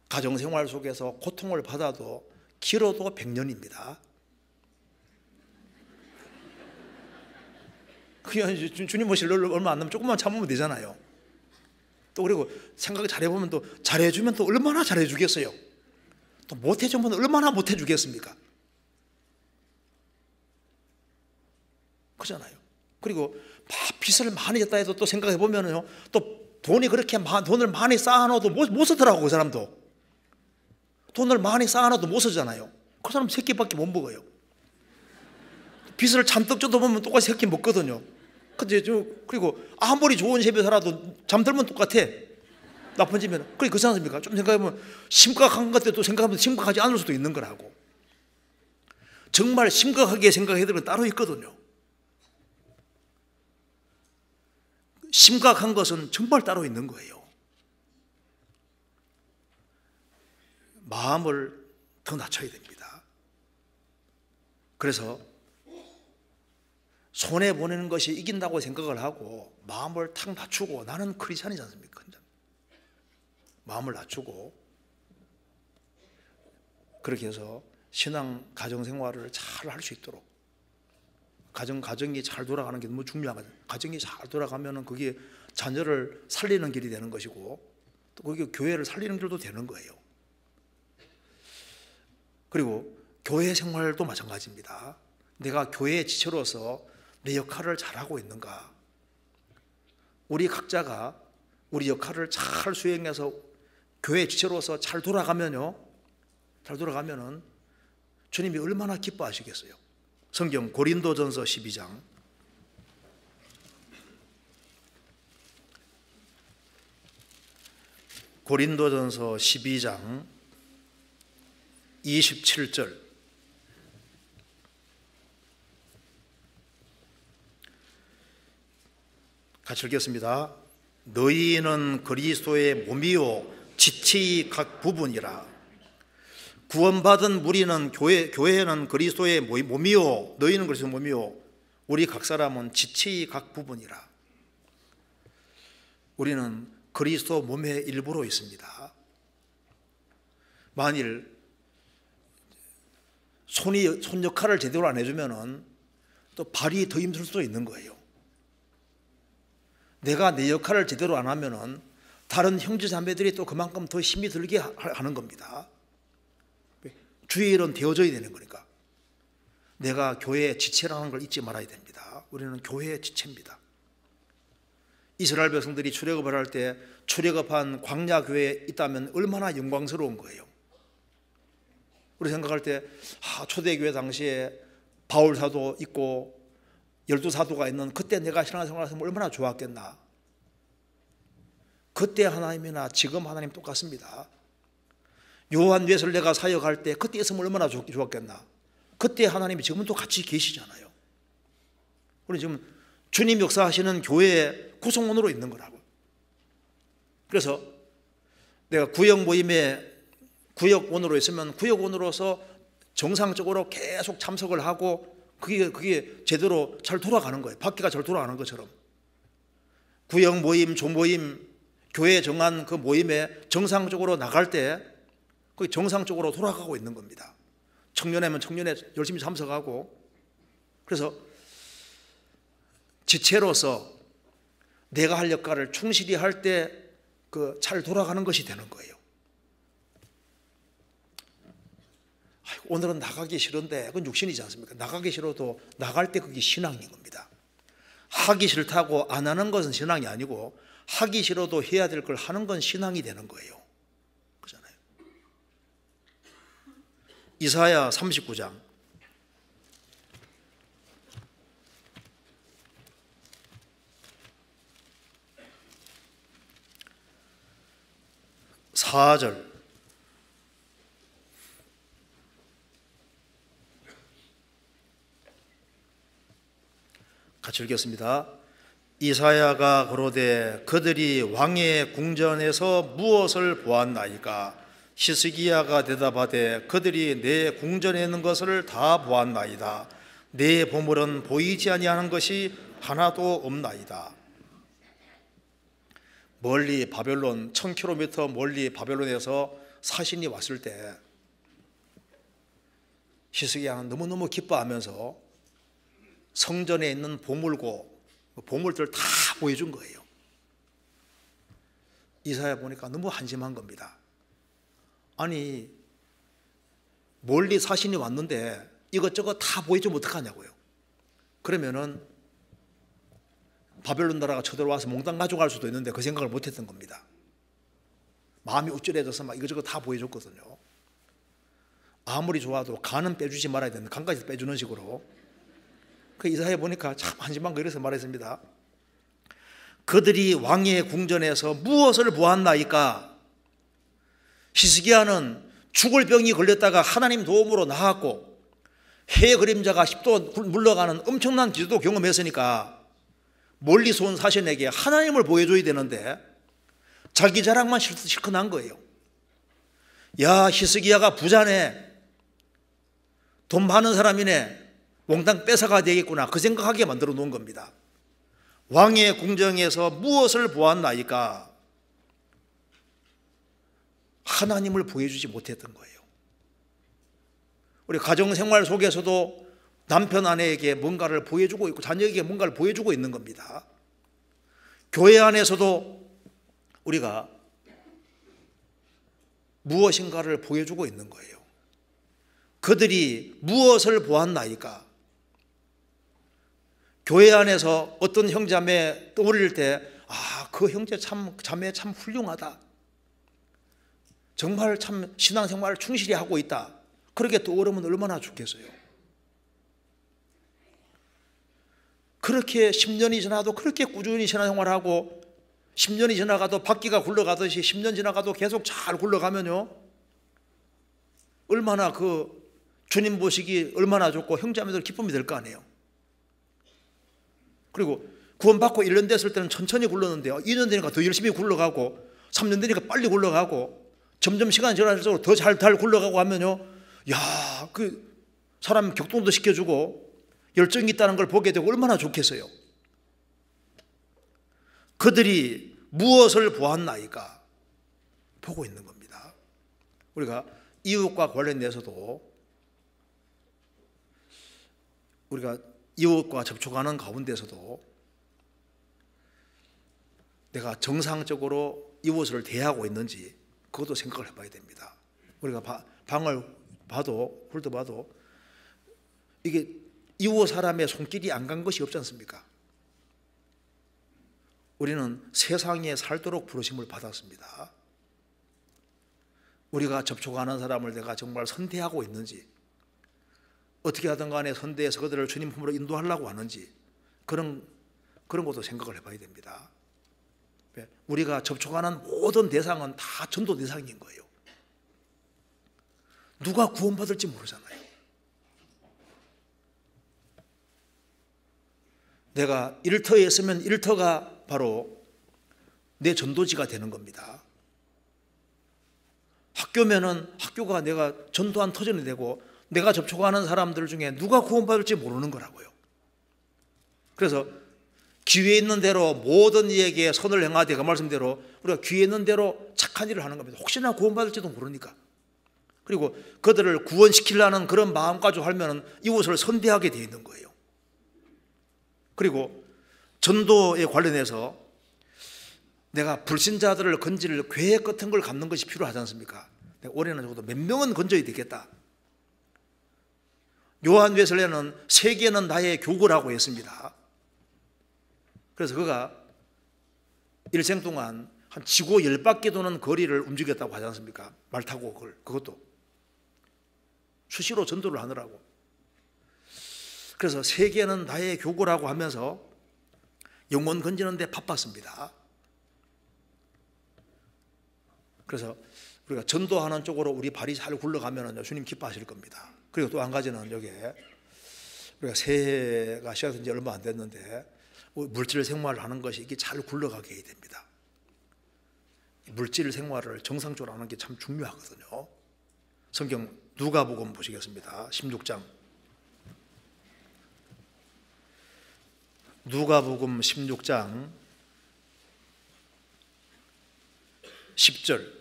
가정생활 속에서 고통을 받아도 길어도 100년입니다. 그냥 주님 오실 얼마 안 남으면 조금만 참으면 되잖아요. 또 그리고 생각 잘해보면 또 잘해주면 또 얼마나 잘해주겠어요. 또 못해주면 얼마나 못해주겠습니까? 그렇잖아요. 그리고 빚을 많이 졌다 해도 또 생각해보면요, 또 돈이 그렇게 돈을 많이 쌓아놓아도 못 쓰더라고. 그 사람도 돈을 많이 쌓아놔도 못 쓰잖아요. 그 사람 세 끼밖에 못 먹어요. 빚을 잔뜩 져도 보면 똑같이 세 끼 먹거든요. 근데 그리고 아무리 좋은 집에 살아도 잠들면 똑같아. 나쁜 집에는. 그렇지 않습니까? 좀 생각해보면 심각한 것도 생각하면 심각하지 않을 수도 있는 거라고. 정말 심각하게 생각해야 될 건 따로 있거든요. 심각한 것은 정말 따로 있는 거예요. 마음을 더 낮춰야 됩니다. 그래서 손해보내는 것이 이긴다고 생각을 하고 마음을 탁 낮추고, 나는 크리스찬이지 않습니까? 마음을 낮추고 그렇게 해서 신앙 가정생활을 잘 할 수 있도록, 가정이 잘 돌아가는 게 너무 중요하거든요. 가정이 잘 돌아가면 그게 자녀를 살리는 길이 되는 것이고 또 그게 교회를 살리는 길도 되는 거예요. 그리고 교회 생활도 마찬가지입니다. 내가 교회의 지체로서 내 역할을 잘하고 있는가. 우리 각자가 우리 역할을 잘 수행해서 교회 지체로서 잘 돌아가면요, 잘 돌아가면은 주님이 얼마나 기뻐하시겠어요. 성경 고린도전서 12장 고린도전서 12장 27절 같이 읽겠습니다. 너희는 그리스도의 몸이요 지체의 각 부분이라. 구원받은 우리는 교회는 그리스도의 몸이요, 너희는 그리스도의 몸이요, 우리 각 사람은 지체의 각 부분이라. 우리는 그리스도 몸의 일부로 있습니다. 만일 손 역할을 제대로 안 해주면은 또 발이 더 힘들 수도 있는 거예요. 내가 내 역할을 제대로 안 하면은 다른 형제 자매들이 또 그만큼 더 힘이 들게 하는 겁니다. 주의 일은 되어져야 되는 거니까. 내가 교회의 지체라는 걸 잊지 말아야 됩니다. 우리는 교회의 지체입니다. 이스라엘 백성들이 출애굽을 할 때 출애굽한 광야 교회에 있다면 얼마나 영광스러운 거예요. 우리 생각할 때 초대교회 당시에 바울 사도 있고 12사도가 있는 그때 내가 신앙생활을 했으면 얼마나 좋았겠나. 그때 하나님이나 지금 하나님 똑같습니다. 요한 웨슬레가 사역할 때 그때 있으면 얼마나 좋았겠나. 그때 하나님이 지금은 또 같이 계시잖아요. 우리 지금 주님 역사하시는 교회의 구성원으로 있는 거라고. 그래서 내가 구역 모임에 구역원으로 있으면 구역원으로서 정상적으로 계속 참석을 하고 그게 제대로 잘 돌아가는 거예요. 바퀴가 잘 돌아가는 것처럼. 구역 모임, 조모임, 교회 정한 그 모임에 정상적으로 나갈 때 그게 정상적으로 돌아가고 있는 겁니다. 청년회면 청년회 열심히 참석하고. 그래서 지체로서 내가 할 역할을 충실히 할 때 그 잘 돌아가는 것이 되는 거예요. 오늘은 나가기 싫은데 그건 육신이지 않습니까? 나가기 싫어도 나갈 때 그게 신앙인 겁니다. 하기 싫다고 안 하는 것은 신앙이 아니고 하기 싫어도 해야 될 걸 하는 건 신앙이 되는 거예요. 그렇잖아요. 이사야 39장 4절 같이 읽겠습니다. 이사야가 그러되 그들이 왕의 궁전에서 무엇을 보았나이까? 히스기야가 대답하되 그들이 내 궁전에 있는 것을 다 보았나이다. 내 보물은 보이지 아니하는 것이 하나도 없나이다. 멀리 바벨론 1000km 멀리 바벨론에서 사신이 왔을 때 히스기야는 너무너무 기뻐하면서 성전에 있는 보물들을 다 보여준 거예요. 이사야 보니까 너무 한심한 겁니다. 아니 멀리 사신이 왔는데 이것저것 다 보여주면 어떡하냐고요. 그러면은 바벨론 나라가 쳐들어와서 몽땅 가져갈 수도 있는데 그 생각을 못했던 겁니다. 마음이 우쭐해져서 막 이것저것 다 보여줬거든요. 아무리 좋아도 간은 빼주지 말아야 되는데 간까지 빼주는 식으로. 그 이사야 보니까 참 한심한 거 이래서 말했습니다. 그들이 왕의 궁전에서 무엇을 보았나이까? 히스기야는 죽을 병이 걸렸다가 하나님 도움으로 나았고 해 그림자가 10도 물러가는 엄청난 기도도 경험했으니까 멀리서 온 사신에게 하나님을 보여줘야 되는데 자기 자랑만 실컷 한 거예요. 야, 히스기야가 부자네, 돈 많은 사람이네, 몽땅 뺏어가야 되겠구나, 그 생각하게 만들어 놓은 겁니다. 왕의 궁정에서 무엇을 보았나이까? 하나님을 보여주지 못했던 거예요. 우리 가정생활 속에서도 남편 아내에게 뭔가를 보여주고 있고 자녀에게 뭔가를 보여주고 있는 겁니다. 교회 안에서도 우리가 무엇인가를 보여주고 있는 거예요. 그들이 무엇을 보았나이까? 교회 안에서 어떤 형제자매 떠올릴 때 그 형제 자매 참 훌륭하다, 정말 참 신앙생활을 충실히 하고 있다, 그렇게 떠오르면 얼마나 좋겠어요. 그렇게 10년이 지나도 그렇게 꾸준히 신앙생활하고 10년이 지나가도 바퀴가 굴러가듯이 10년 지나가도 계속 잘 굴러가면요, 얼마나 그 주님 보시기 얼마나 좋고 형제자매들 기쁨이 될 거 아니에요. 그리고 구원받고 1년 됐을 때는 천천히 굴렀는데요, 2년 되니까 더 열심히 굴러가고 3년 되니까 빨리 굴러가고 점점 시간이 지날수록 더 잘 굴러가고 하면요, 야, 그 사람 격동도 시켜주고 열정이 있다는 걸 보게 되고 얼마나 좋겠어요. 그들이 무엇을 보았나이까? 보고 있는 겁니다. 우리가 이웃과 관련돼서도 우리가 이웃과 접촉하는 가운데서도 내가 정상적으로 이웃을 대하고 있는지 그것도 생각을 해봐야 됩니다. 우리가 방을 봐도 훑어봐도 이게 이웃 사람의 손길이 안 간 것이 없지 않습니까? 우리는 세상에 살도록 부르심을 받았습니다. 우리가 접촉하는 사람을 내가 정말 선대하고 있는지, 어떻게 하든 간에 선대해서 그들을 주님 품으로 인도하려고 하는지, 그런 것도 생각을 해봐야 됩니다. 우리가 접촉하는 모든 대상은 다 전도 대상인 거예요. 누가 구원받을지 모르잖아요. 내가 일터에 있으면 일터가 바로 내 전도지가 되는 겁니다. 학교면은 학교가 내가 전도한 터전이 되고 내가 접촉하는 사람들 중에 누가 구원받을지 모르는 거라고요. 그래서 기회 있는 대로 모든 이에게 선을 행하되, 그 말씀대로 우리가 기회 있는 대로 착한 일을 하는 겁니다. 혹시나 구원받을지도 모르니까. 그리고 그들을 구원시키려는 그런 마음가지고 하면 이웃을 선대하게 되어 있는 거예요. 그리고 전도에 관련해서 내가 불신자들을 건질 계획 같은 걸 갖는 것이 필요하지 않습니까? 올해는 적어도 몇 명은 건져야 되겠다. 요한 웨슬레는 세계는 나의 교구라고 했습니다. 그래서 그가 일생 동안 한 지구 10바퀴 도는 거리를 움직였다고 하지 않습니까? 말 타고 그것도 수시로 전도를 하느라고. 그래서 세계는 나의 교구라고 하면서 영혼 건지는 데 바빴습니다. 그래서 우리가 전도하는 쪽으로 우리 발이 잘 굴러가면 주님 기뻐하실 겁니다. 그리고 또 한 가지는 여기에 우리가 새해가 시작된 지 얼마 안 됐는데 물질 생활을 하는 것이 이게 잘 굴러가게 해야 됩니다. 물질 생활을 정상적으로 하는 게 참 중요하거든요. 성경 누가복음 보시겠습니다. 16장. 누가복음 16장 10절.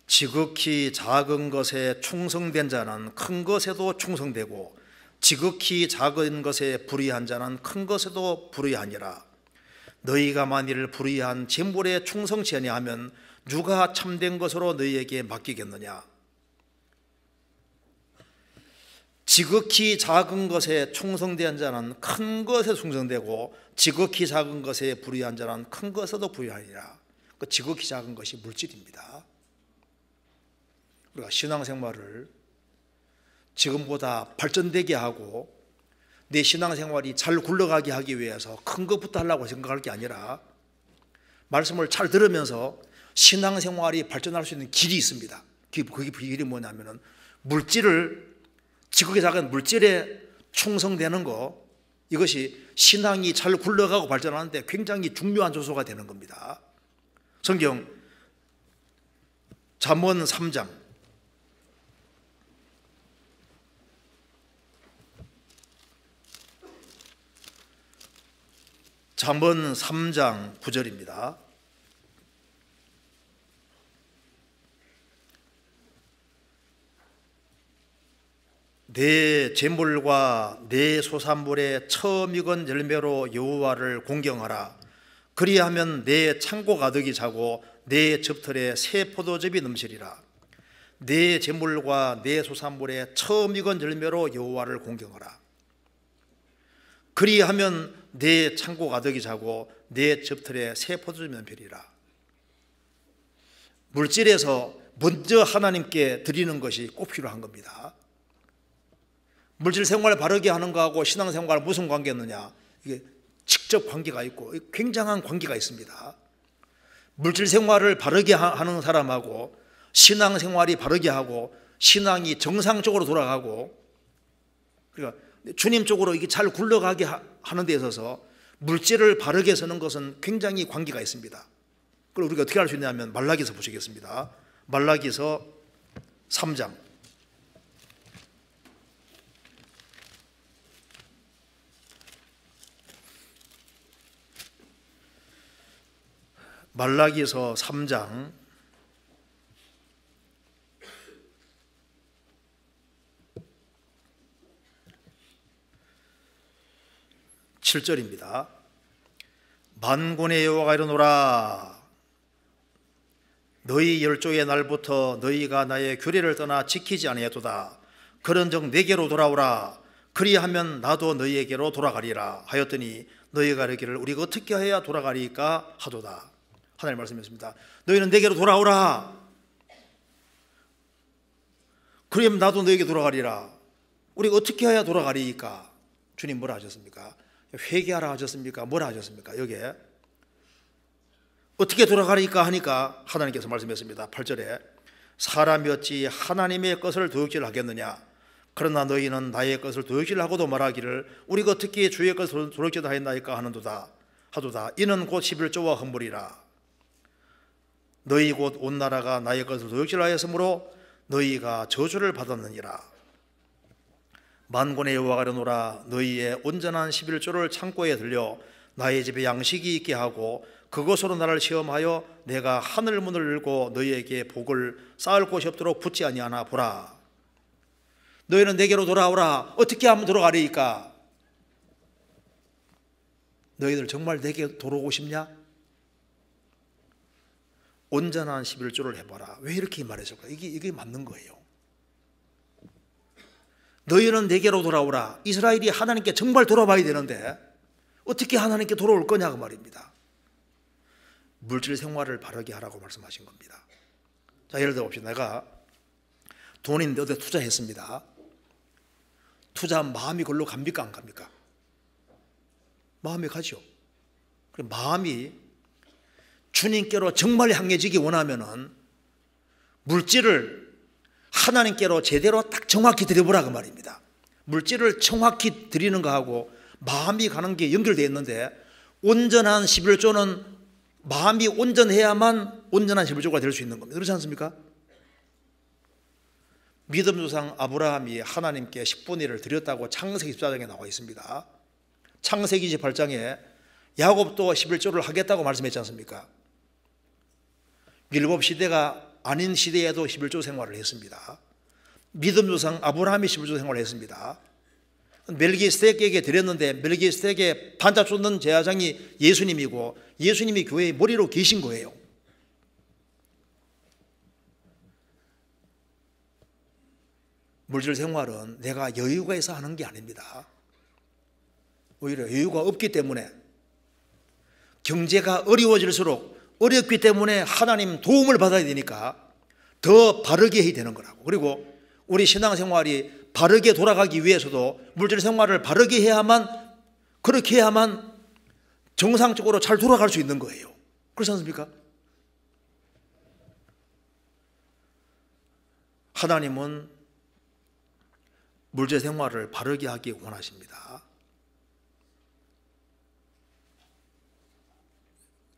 지극히 작은 것에 충성된 자는 큰 것에도 충성되고 지극히 작은 것에 불의한 자는 큰 것에도 불의하니라. 너희가 만일 불의한 재물에 충성치 아니하면 누가 참된 것으로 너희에게 맡기겠느냐. 지극히 작은 것에 충성된 자는 큰 것에 충성되고 지극히 작은 것에 불의한 자는 큰 것에도 불의하니라. 그 지극히 작은 것이 물질입니다. 우리가 신앙생활을 지금보다 발전되게 하고 내 신앙생활이 잘 굴러가게 하기 위해서 큰 것부터 하려고 생각할 게 아니라 말씀을 잘 들으면서 신앙생활이 발전할 수 있는 길이 있습니다. 그게 길이 뭐냐면은 물질을, 지극히 작은 물질에 충성되는 거, 이것이 신앙이 잘 굴러가고 발전하는데 굉장히 중요한 요소가 되는 겁니다. 성경 잠언 3장 잠언 3장 9절입니다. 내 재물과 내 소산물의 처음 익은 열매로 여호와를 공경하라. 그리하면 내 창고 가득이 차고 내 즙털에 새 포도즙이 넘치리라. 내 재물과 내 소산물의 처음 익은 열매로 여호와를 공경하라. 그리하면 내 창고 가득이 차고 내 즙털에 새 포도즙이 넘치리라. 물질에서 먼저 하나님께 드리는 것이 꼭 필요한 겁니다. 물질 생활을 바르게 하는 거하고 신앙생활 무슨 관계였느냐? 이게 직접 관계가 있고 굉장한 관계가 있습니다. 물질 생활을 바르게 하는 사람하고 신앙생활이 바르게 하고 신앙이 정상적으로 돌아가고, 그러니까 주님 쪽으로 이게 잘 굴러가게 하는 데 있어서 물질을 바르게 쓰는 것은 굉장히 관계가 있습니다. 그럼 우리가 어떻게 할 수 있냐면 말라기서 보시겠습니다. 말라기서 3장 말라기서 3장 7절입니다. 만군의 여호와가 이르노라. 너희 열조의 날부터 너희가 나의 규례를 떠나 지키지 아니하도다. 그런즉 내게로 돌아오라. 그리하면 나도 너희에게로 돌아가리라 하였더니 너희가 이르기를 우리가 어떻게 해야 돌아가리까 하도다. 하나님 말씀했습니다. 너희는 내게로 돌아오라. 그러면 나도 너희에게 돌아가리라. 우리가 어떻게 해야 돌아가리까? 주님 뭐라 하셨습니까? 회개하라 하셨습니까? 뭐라 하셨습니까? 여기에 어떻게 돌아가리까 하니까 하나님께서 말씀했습니다. 8절에 사람이 어찌 하나님의 것을 도둑질 하겠느냐? 그러나 너희는 나의 것을 도둑질하고도 말하기를 우리가 어떻게 주의 것을 도둑질하였나이까 하는도다. 하도다. 이는 곧 11조와 헌물이라. 너희 곧 온 나라가 나의 것을 도둑질하였으므로 너희가 저주를 받았느니라. 만군의 여호와가 이르노라. 너희의 온전한 11조를 창고에 들려 나의 집에 양식이 있게 하고 그것으로 나를 시험하여 내가 하늘 문을 열고 너희에게 복을 쌓을 곳이 없도록 붙지 아니하나 보라. 너희는 내게로 돌아오라. 어떻게 하면 돌아가리까? 너희들 정말 내게 돌아오고 싶냐? 온전한 11조를 해봐라. 왜 이렇게 말했을까? 이게 맞는 거예요. 너희는 내게로 돌아오라. 이스라엘이 하나님께 정말 돌아봐야 되는데 어떻게 하나님께 돌아올 거냐 그 말입니다. 물질 생활을 바르게 하라고 말씀하신 겁니다. 자, 예를 들어 봅시다. 내가 돈인데 어디 투자했습니다. 투자한 마음이 걸로 갑니까 안 갑니까? 마음이 가죠. 그럼 마음이 주님께로 정말 향해지기 원하면은 물질을 하나님께로 제대로 딱 정확히 드려보라 그 말입니다. 물질을 정확히 드리는 거하고 마음이 가는 게 연결되어 있는데, 온전한 11조는 마음이 온전해야만 온전한 11조가 될 수 있는 겁니다. 그렇지 않습니까? 믿음 조상 아브라함이 하나님께 10분의 1을 드렸다고 창세기 14장에 나와 있습니다. 창세기 28장에 야곱도 11조를 하겠다고 말씀했지 않습니까? 율법 시대가 아닌 시대에도 11조 생활을 했습니다. 믿음 조상 아브라함이 11조 생활을 했습니다. 멜기세덱에게 드렸는데 멜기세덱에 반짝 쏟는 제사장이 예수님이고 예수님이 교회의 머리로 계신 거예요. 물질 생활은 내가 여유가 있어 하는 게 아닙니다. 오히려 여유가 없기 때문에, 경제가 어려워질수록 어렵기 때문에 하나님 도움을 받아야 되니까 더 바르게 해야 되는 거라고. 그리고 우리 신앙생활이 바르게 돌아가기 위해서도 물질 생활을 바르게 해야만, 그렇게 해야만 정상적으로 잘 돌아갈 수 있는 거예요. 그렇지 않습니까? 하나님은 물질 생활을 바르게 하기 원하십니다.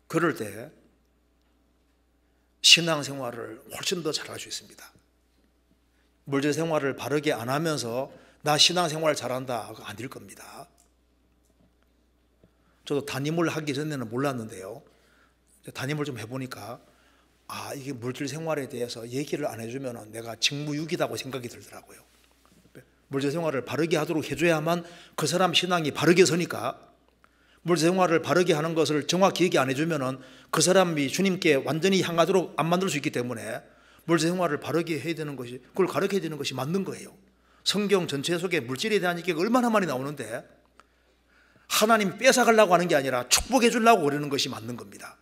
그럴 때 신앙생활을 훨씬 더 잘할 수 있습니다. 물질 생활을 바르게 안 하면서 나 신앙생활 잘한다, 안 될 겁니다. 저도 담임을 하기 전에는 몰랐는데요, 담임을 좀 해보니까 이게 물질 생활에 대해서 얘기를 안 해주면 내가 직무유기다고 생각이 들더라고요. 물질 생활을 바르게 하도록 해줘야만 그 사람 신앙이 바르게 서니까, 물질 생활을 바르게 하는 것을 정확히 얘기 안 해주면 그 사람이 주님께 완전히 향하도록 안 만들 수 있기 때문에 물질 생활을 바르게 해야 되는 것이, 그걸 가르쳐야 되는 것이 맞는 거예요. 성경 전체 속에 물질에 대한 얘기가 얼마나 많이 나오는데 하나님 뺏어가려고 하는 게 아니라 축복해 주려고 그러는 것이 맞는 겁니다.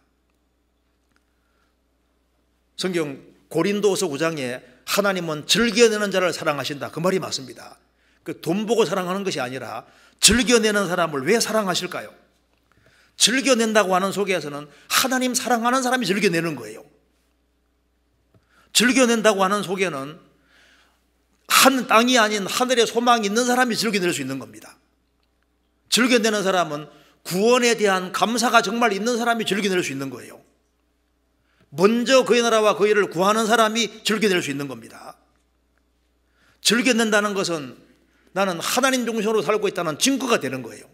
성경 고린도서 9장에 하나님은 즐겨내는 자를 사랑하신다, 그 말이 맞습니다. 그 돈 보고 사랑하는 것이 아니라 즐겨내는 사람을 왜 사랑하실까요? 즐겨낸다고 하는 속에서는 하나님 사랑하는 사람이 즐겨내는 거예요. 즐겨낸다고 하는 속에는 한 땅이 아닌 하늘에 소망이 있는 사람이 즐겨낼 수 있는 겁니다. 즐겨내는 사람은 구원에 대한 감사가 정말 있는 사람이 즐겨낼 수 있는 거예요. 먼저 그의 나라와 그의 일을 구하는 사람이 즐겨낼 수 있는 겁니다. 즐겨낸다는 것은 나는 하나님 중심으로 살고 있다는 증거가 되는 거예요.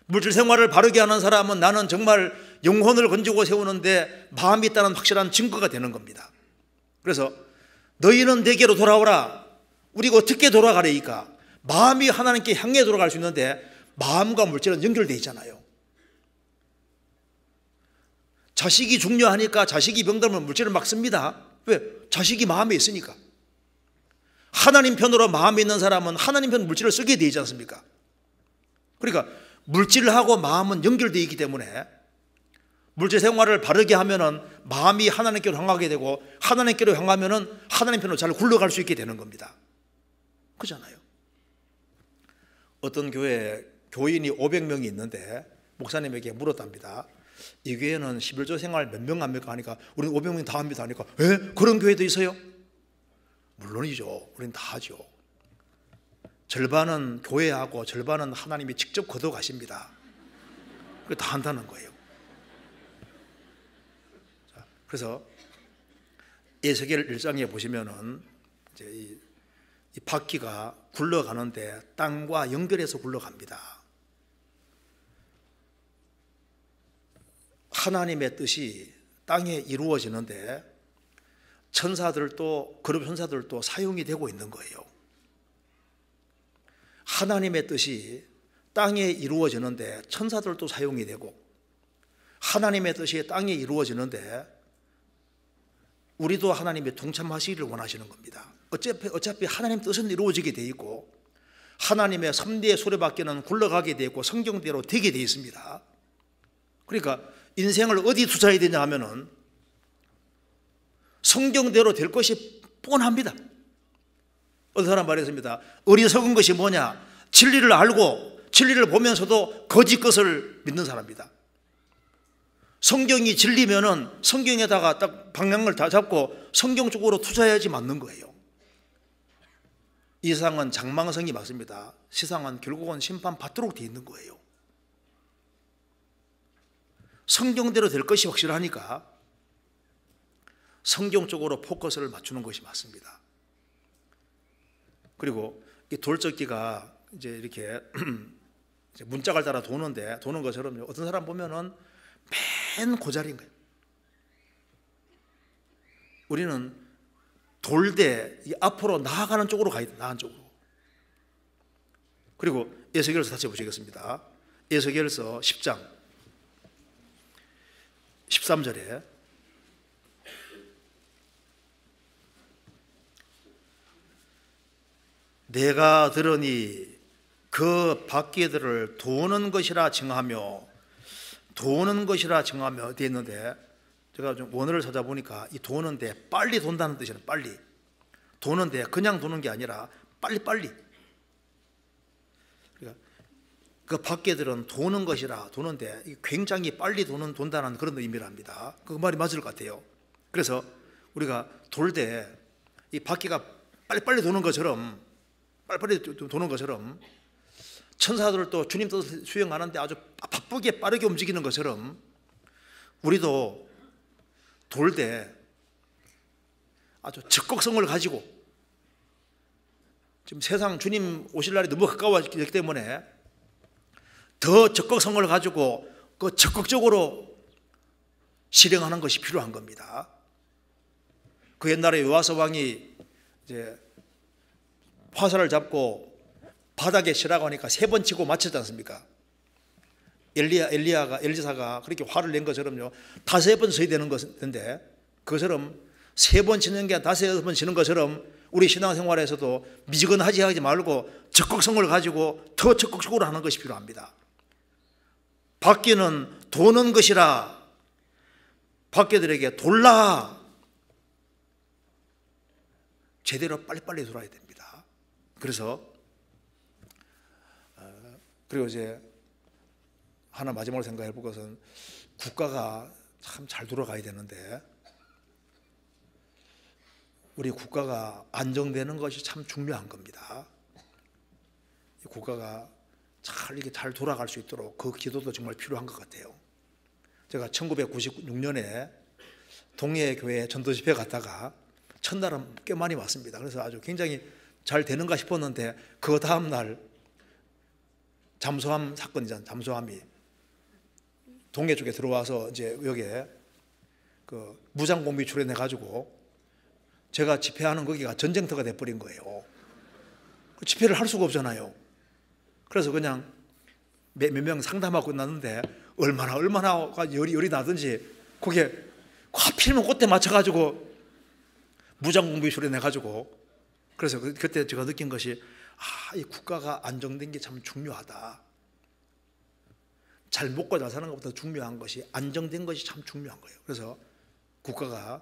물질 생활을 바르게 하는 사람은 나는 정말 영혼을 건지고 세우는데 마음이 있다는 확실한 증거가 되는 겁니다. 그래서 너희는 내게로 돌아오라. 우리가 어떻게 돌아가려니까? 마음이 하나님께 향해 돌아갈 수 있는데 마음과 물질은 연결되어 있잖아요. 자식이 중요하니까 자식이 병들면 물질을 막 씁니다. 왜? 자식이 마음에 있으니까. 하나님 편으로 마음이 있는 사람은 하나님 편 물질을 쓰게 되지 않습니까? 그러니까 물질하고 마음은 연결되어 있기 때문에 물질 생활을 바르게 하면은 마음이 하나님께로 향하게 되고 하나님께로 향하면은 하나님 편으로 잘 굴러갈 수 있게 되는 겁니다. 그렇잖아요. 어떤 교회에 교인이 500명이 있는데 목사님에게 물었답니다. 이 교회는 11조 생활 몇 명 합니까? 하니까 우리는 500명 다 합니다 하니까, 그런 교회도 있어요? 물론이죠. 우리는 다 하죠. 절반은 교회하고 절반은 하나님이 직접 걷어 가십니다. 다 한다는 거예요. 그래서 에스겔 1장에 보시면은 이제 이 바퀴가 굴러가는데 땅과 연결해서 굴러갑니다. 하나님의 뜻이 땅에 이루어지는데 천사들도, 거룩 천사들도 사용이 되고 있는 거예요. 하나님의 뜻이 땅에 이루어지는데 천사들도 사용이 되고 하나님의 뜻이 땅에 이루어지는데 우리도 하나님의 동참하시기를 원하시는 겁니다. 어차피 하나님 뜻은 이루어지게 돼 있고 하나님의 섭리의 수레바퀴는 굴러가게 돼 있고 성경대로 되게 돼 있습니다. 그러니까 인생을 어디 투자해야 되냐 하면은 성경대로 될 것이 뻔합니다. 어떤 사람 말했습니다. 어리석은 것이 뭐냐? 진리를 알고 진리를 보면서도 거짓 것을 믿는 사람입니다. 성경이 진리면은 성경에다가 딱 방향을 다 잡고 성경 쪽으로 투자해야지 맞는 거예요. 이 세상은 장망성이 맞습니다. 세상은 결국은 심판 받도록 되어 있는 거예요. 성경대로 될 것이 확실하니까 성경 쪽으로 포커스를 맞추는 것이 맞습니다. 그리고 이 돌적기가 이제 이렇게 문짝을 따라 도는 것처럼 어떤 사람 보면은 맨 고자리인 거예요. 우리는 돌되 앞으로 나아가는 쪽으로 가야 돼, 나아가는 쪽으로. 그리고 에스겔서 다시 보시겠습니다. 에스겔서 10장 13절에 내가 들으니 그 바퀴들을 도는 것이라 칭하며 되어 있는데, 제가 좀 원어를 찾아보니까 이 도는데 빨리 돈다는 뜻이에요. 빨리 도는데 그냥 도는 게 아니라 빨리. 그러니까 그 바퀴들은 도는 것이라, 도는데 굉장히 빨리 돈다는 그런 의미랍니다. 그 말이 맞을 것 같아요. 그래서 우리가 돌 때 이 바퀴가 빨리 도는 것처럼, 천사들도 주님 뜻을 수행하는데 아주 바쁘게 빠르게 움직이는 것처럼 우리도 돌 때 아주 적극성을 가지고, 지금 세상 주님 오실 날이 너무 가까워졌기 때문에 더 적극성을 가지고 그 적극적으로 실행하는 것이 필요한 겁니다. 그 옛날에 요아스 왕이 이제 화살을 잡고 바닥에 치라고 하니까 3번 치고 맞췄지 않습니까? 엘리사가 그렇게 화를 낸 것처럼요, 5번 쳐야 되는 것인데, 그것처럼 3번 치는 게 5번 치는 것처럼 우리 신앙생활에서도 미지근하지 하지 말고 적극성을 가지고 더 적극적으로 하는 것이 필요합니다. 바퀴는 도는 것이라, 바퀴들에게 돌라, 제대로 빨리빨리 돌아야 됩니다. 그래서 그리고 이제 하나 마지막으로 생각해 볼 것은, 국가가 참 잘 돌아가야 되는데 우리 국가가 안정되는 것이 참 중요한 겁니다. 국가가 이렇게 잘 돌아갈 수 있도록 그 기도도 정말 필요한 것 같아요. 제가 1996년에 동해교회 전도집회 갔다가 첫날은 꽤 많이 왔습니다. 그래서 아주 굉장히 잘 되는가 싶었는데, 그 다음날 잠수함 사건이잖아요. 잠수함이 동해 쪽에 들어와서 이제 여기에 그 무장공비 출연해 가지고 제가 집회하는 거기가 전쟁터가 돼버린 거예요. 집회를 할 수가 없잖아요. 그래서 그냥 몇 명 상담하고 끝났는데, 얼마나 열이 나든지 거기에 하필이면 그때 맞춰가지고 무장공비 출연해 가지고, 그래서 그때 제가 느낀 것이, 이 국가가 안정된 게 참 중요하다. 잘 먹고 잘 사는 것보다 중요한 것이 안정된 것이 참 중요한 거예요. 그래서 국가가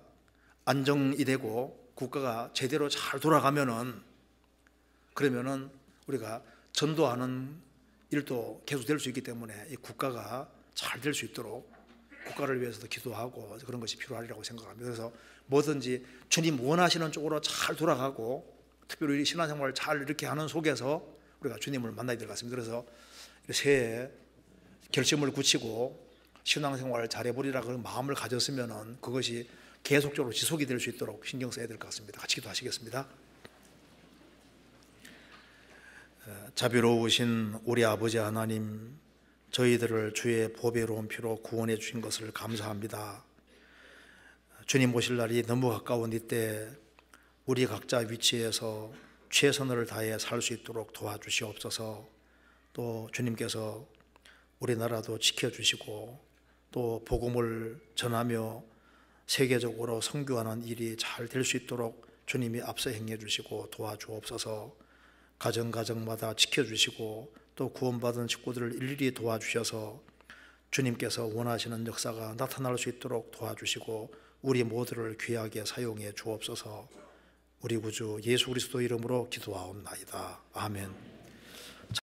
안정이 되고 국가가 제대로 잘 돌아가면은, 그러면은 우리가 전도하는 일도 계속 될 수 있기 때문에 이 국가가 잘 될 수 있도록 국가를 위해서도 기도하고 그런 것이 필요하리라고 생각합니다. 그래서 뭐든지 주님 원하시는 쪽으로 잘 돌아가고, 특별히 우리 신앙생활을 잘 이렇게 하는 속에서 우리가 주님을 만나야 될 것 같습니다. 그래서 새해에 결심을 굳히고 신앙생활을 잘해보리라 그런 마음을 가졌으면은 그것이 계속적으로 지속이 될 수 있도록 신경 써야 될 것 같습니다. 같이 기도하시겠습니다. 자비로우신 우리 아버지 하나님, 저희들을 주의 보배로운 피로 구원해 주신 것을 감사합니다. 주님 오실 날이 너무 가까운 이때 우리 각자 위치에서 최선을 다해 살 수 있도록 도와주시옵소서. 또 주님께서 우리나라도 지켜주시고 또 복음을 전하며 세계적으로 선교하는 일이 잘 될 수 있도록 주님이 앞서 행해 주시고 도와주옵소서. 가정마다 지켜주시고 또 구원받은 식구들을 일일이 도와주셔서 주님께서 원하시는 역사가 나타날 수 있도록 도와주시고 우리 모두를 귀하게 사용해 주옵소서. 우리 구주 예수 그리스도 이름으로 기도하옵나이다. 아멘.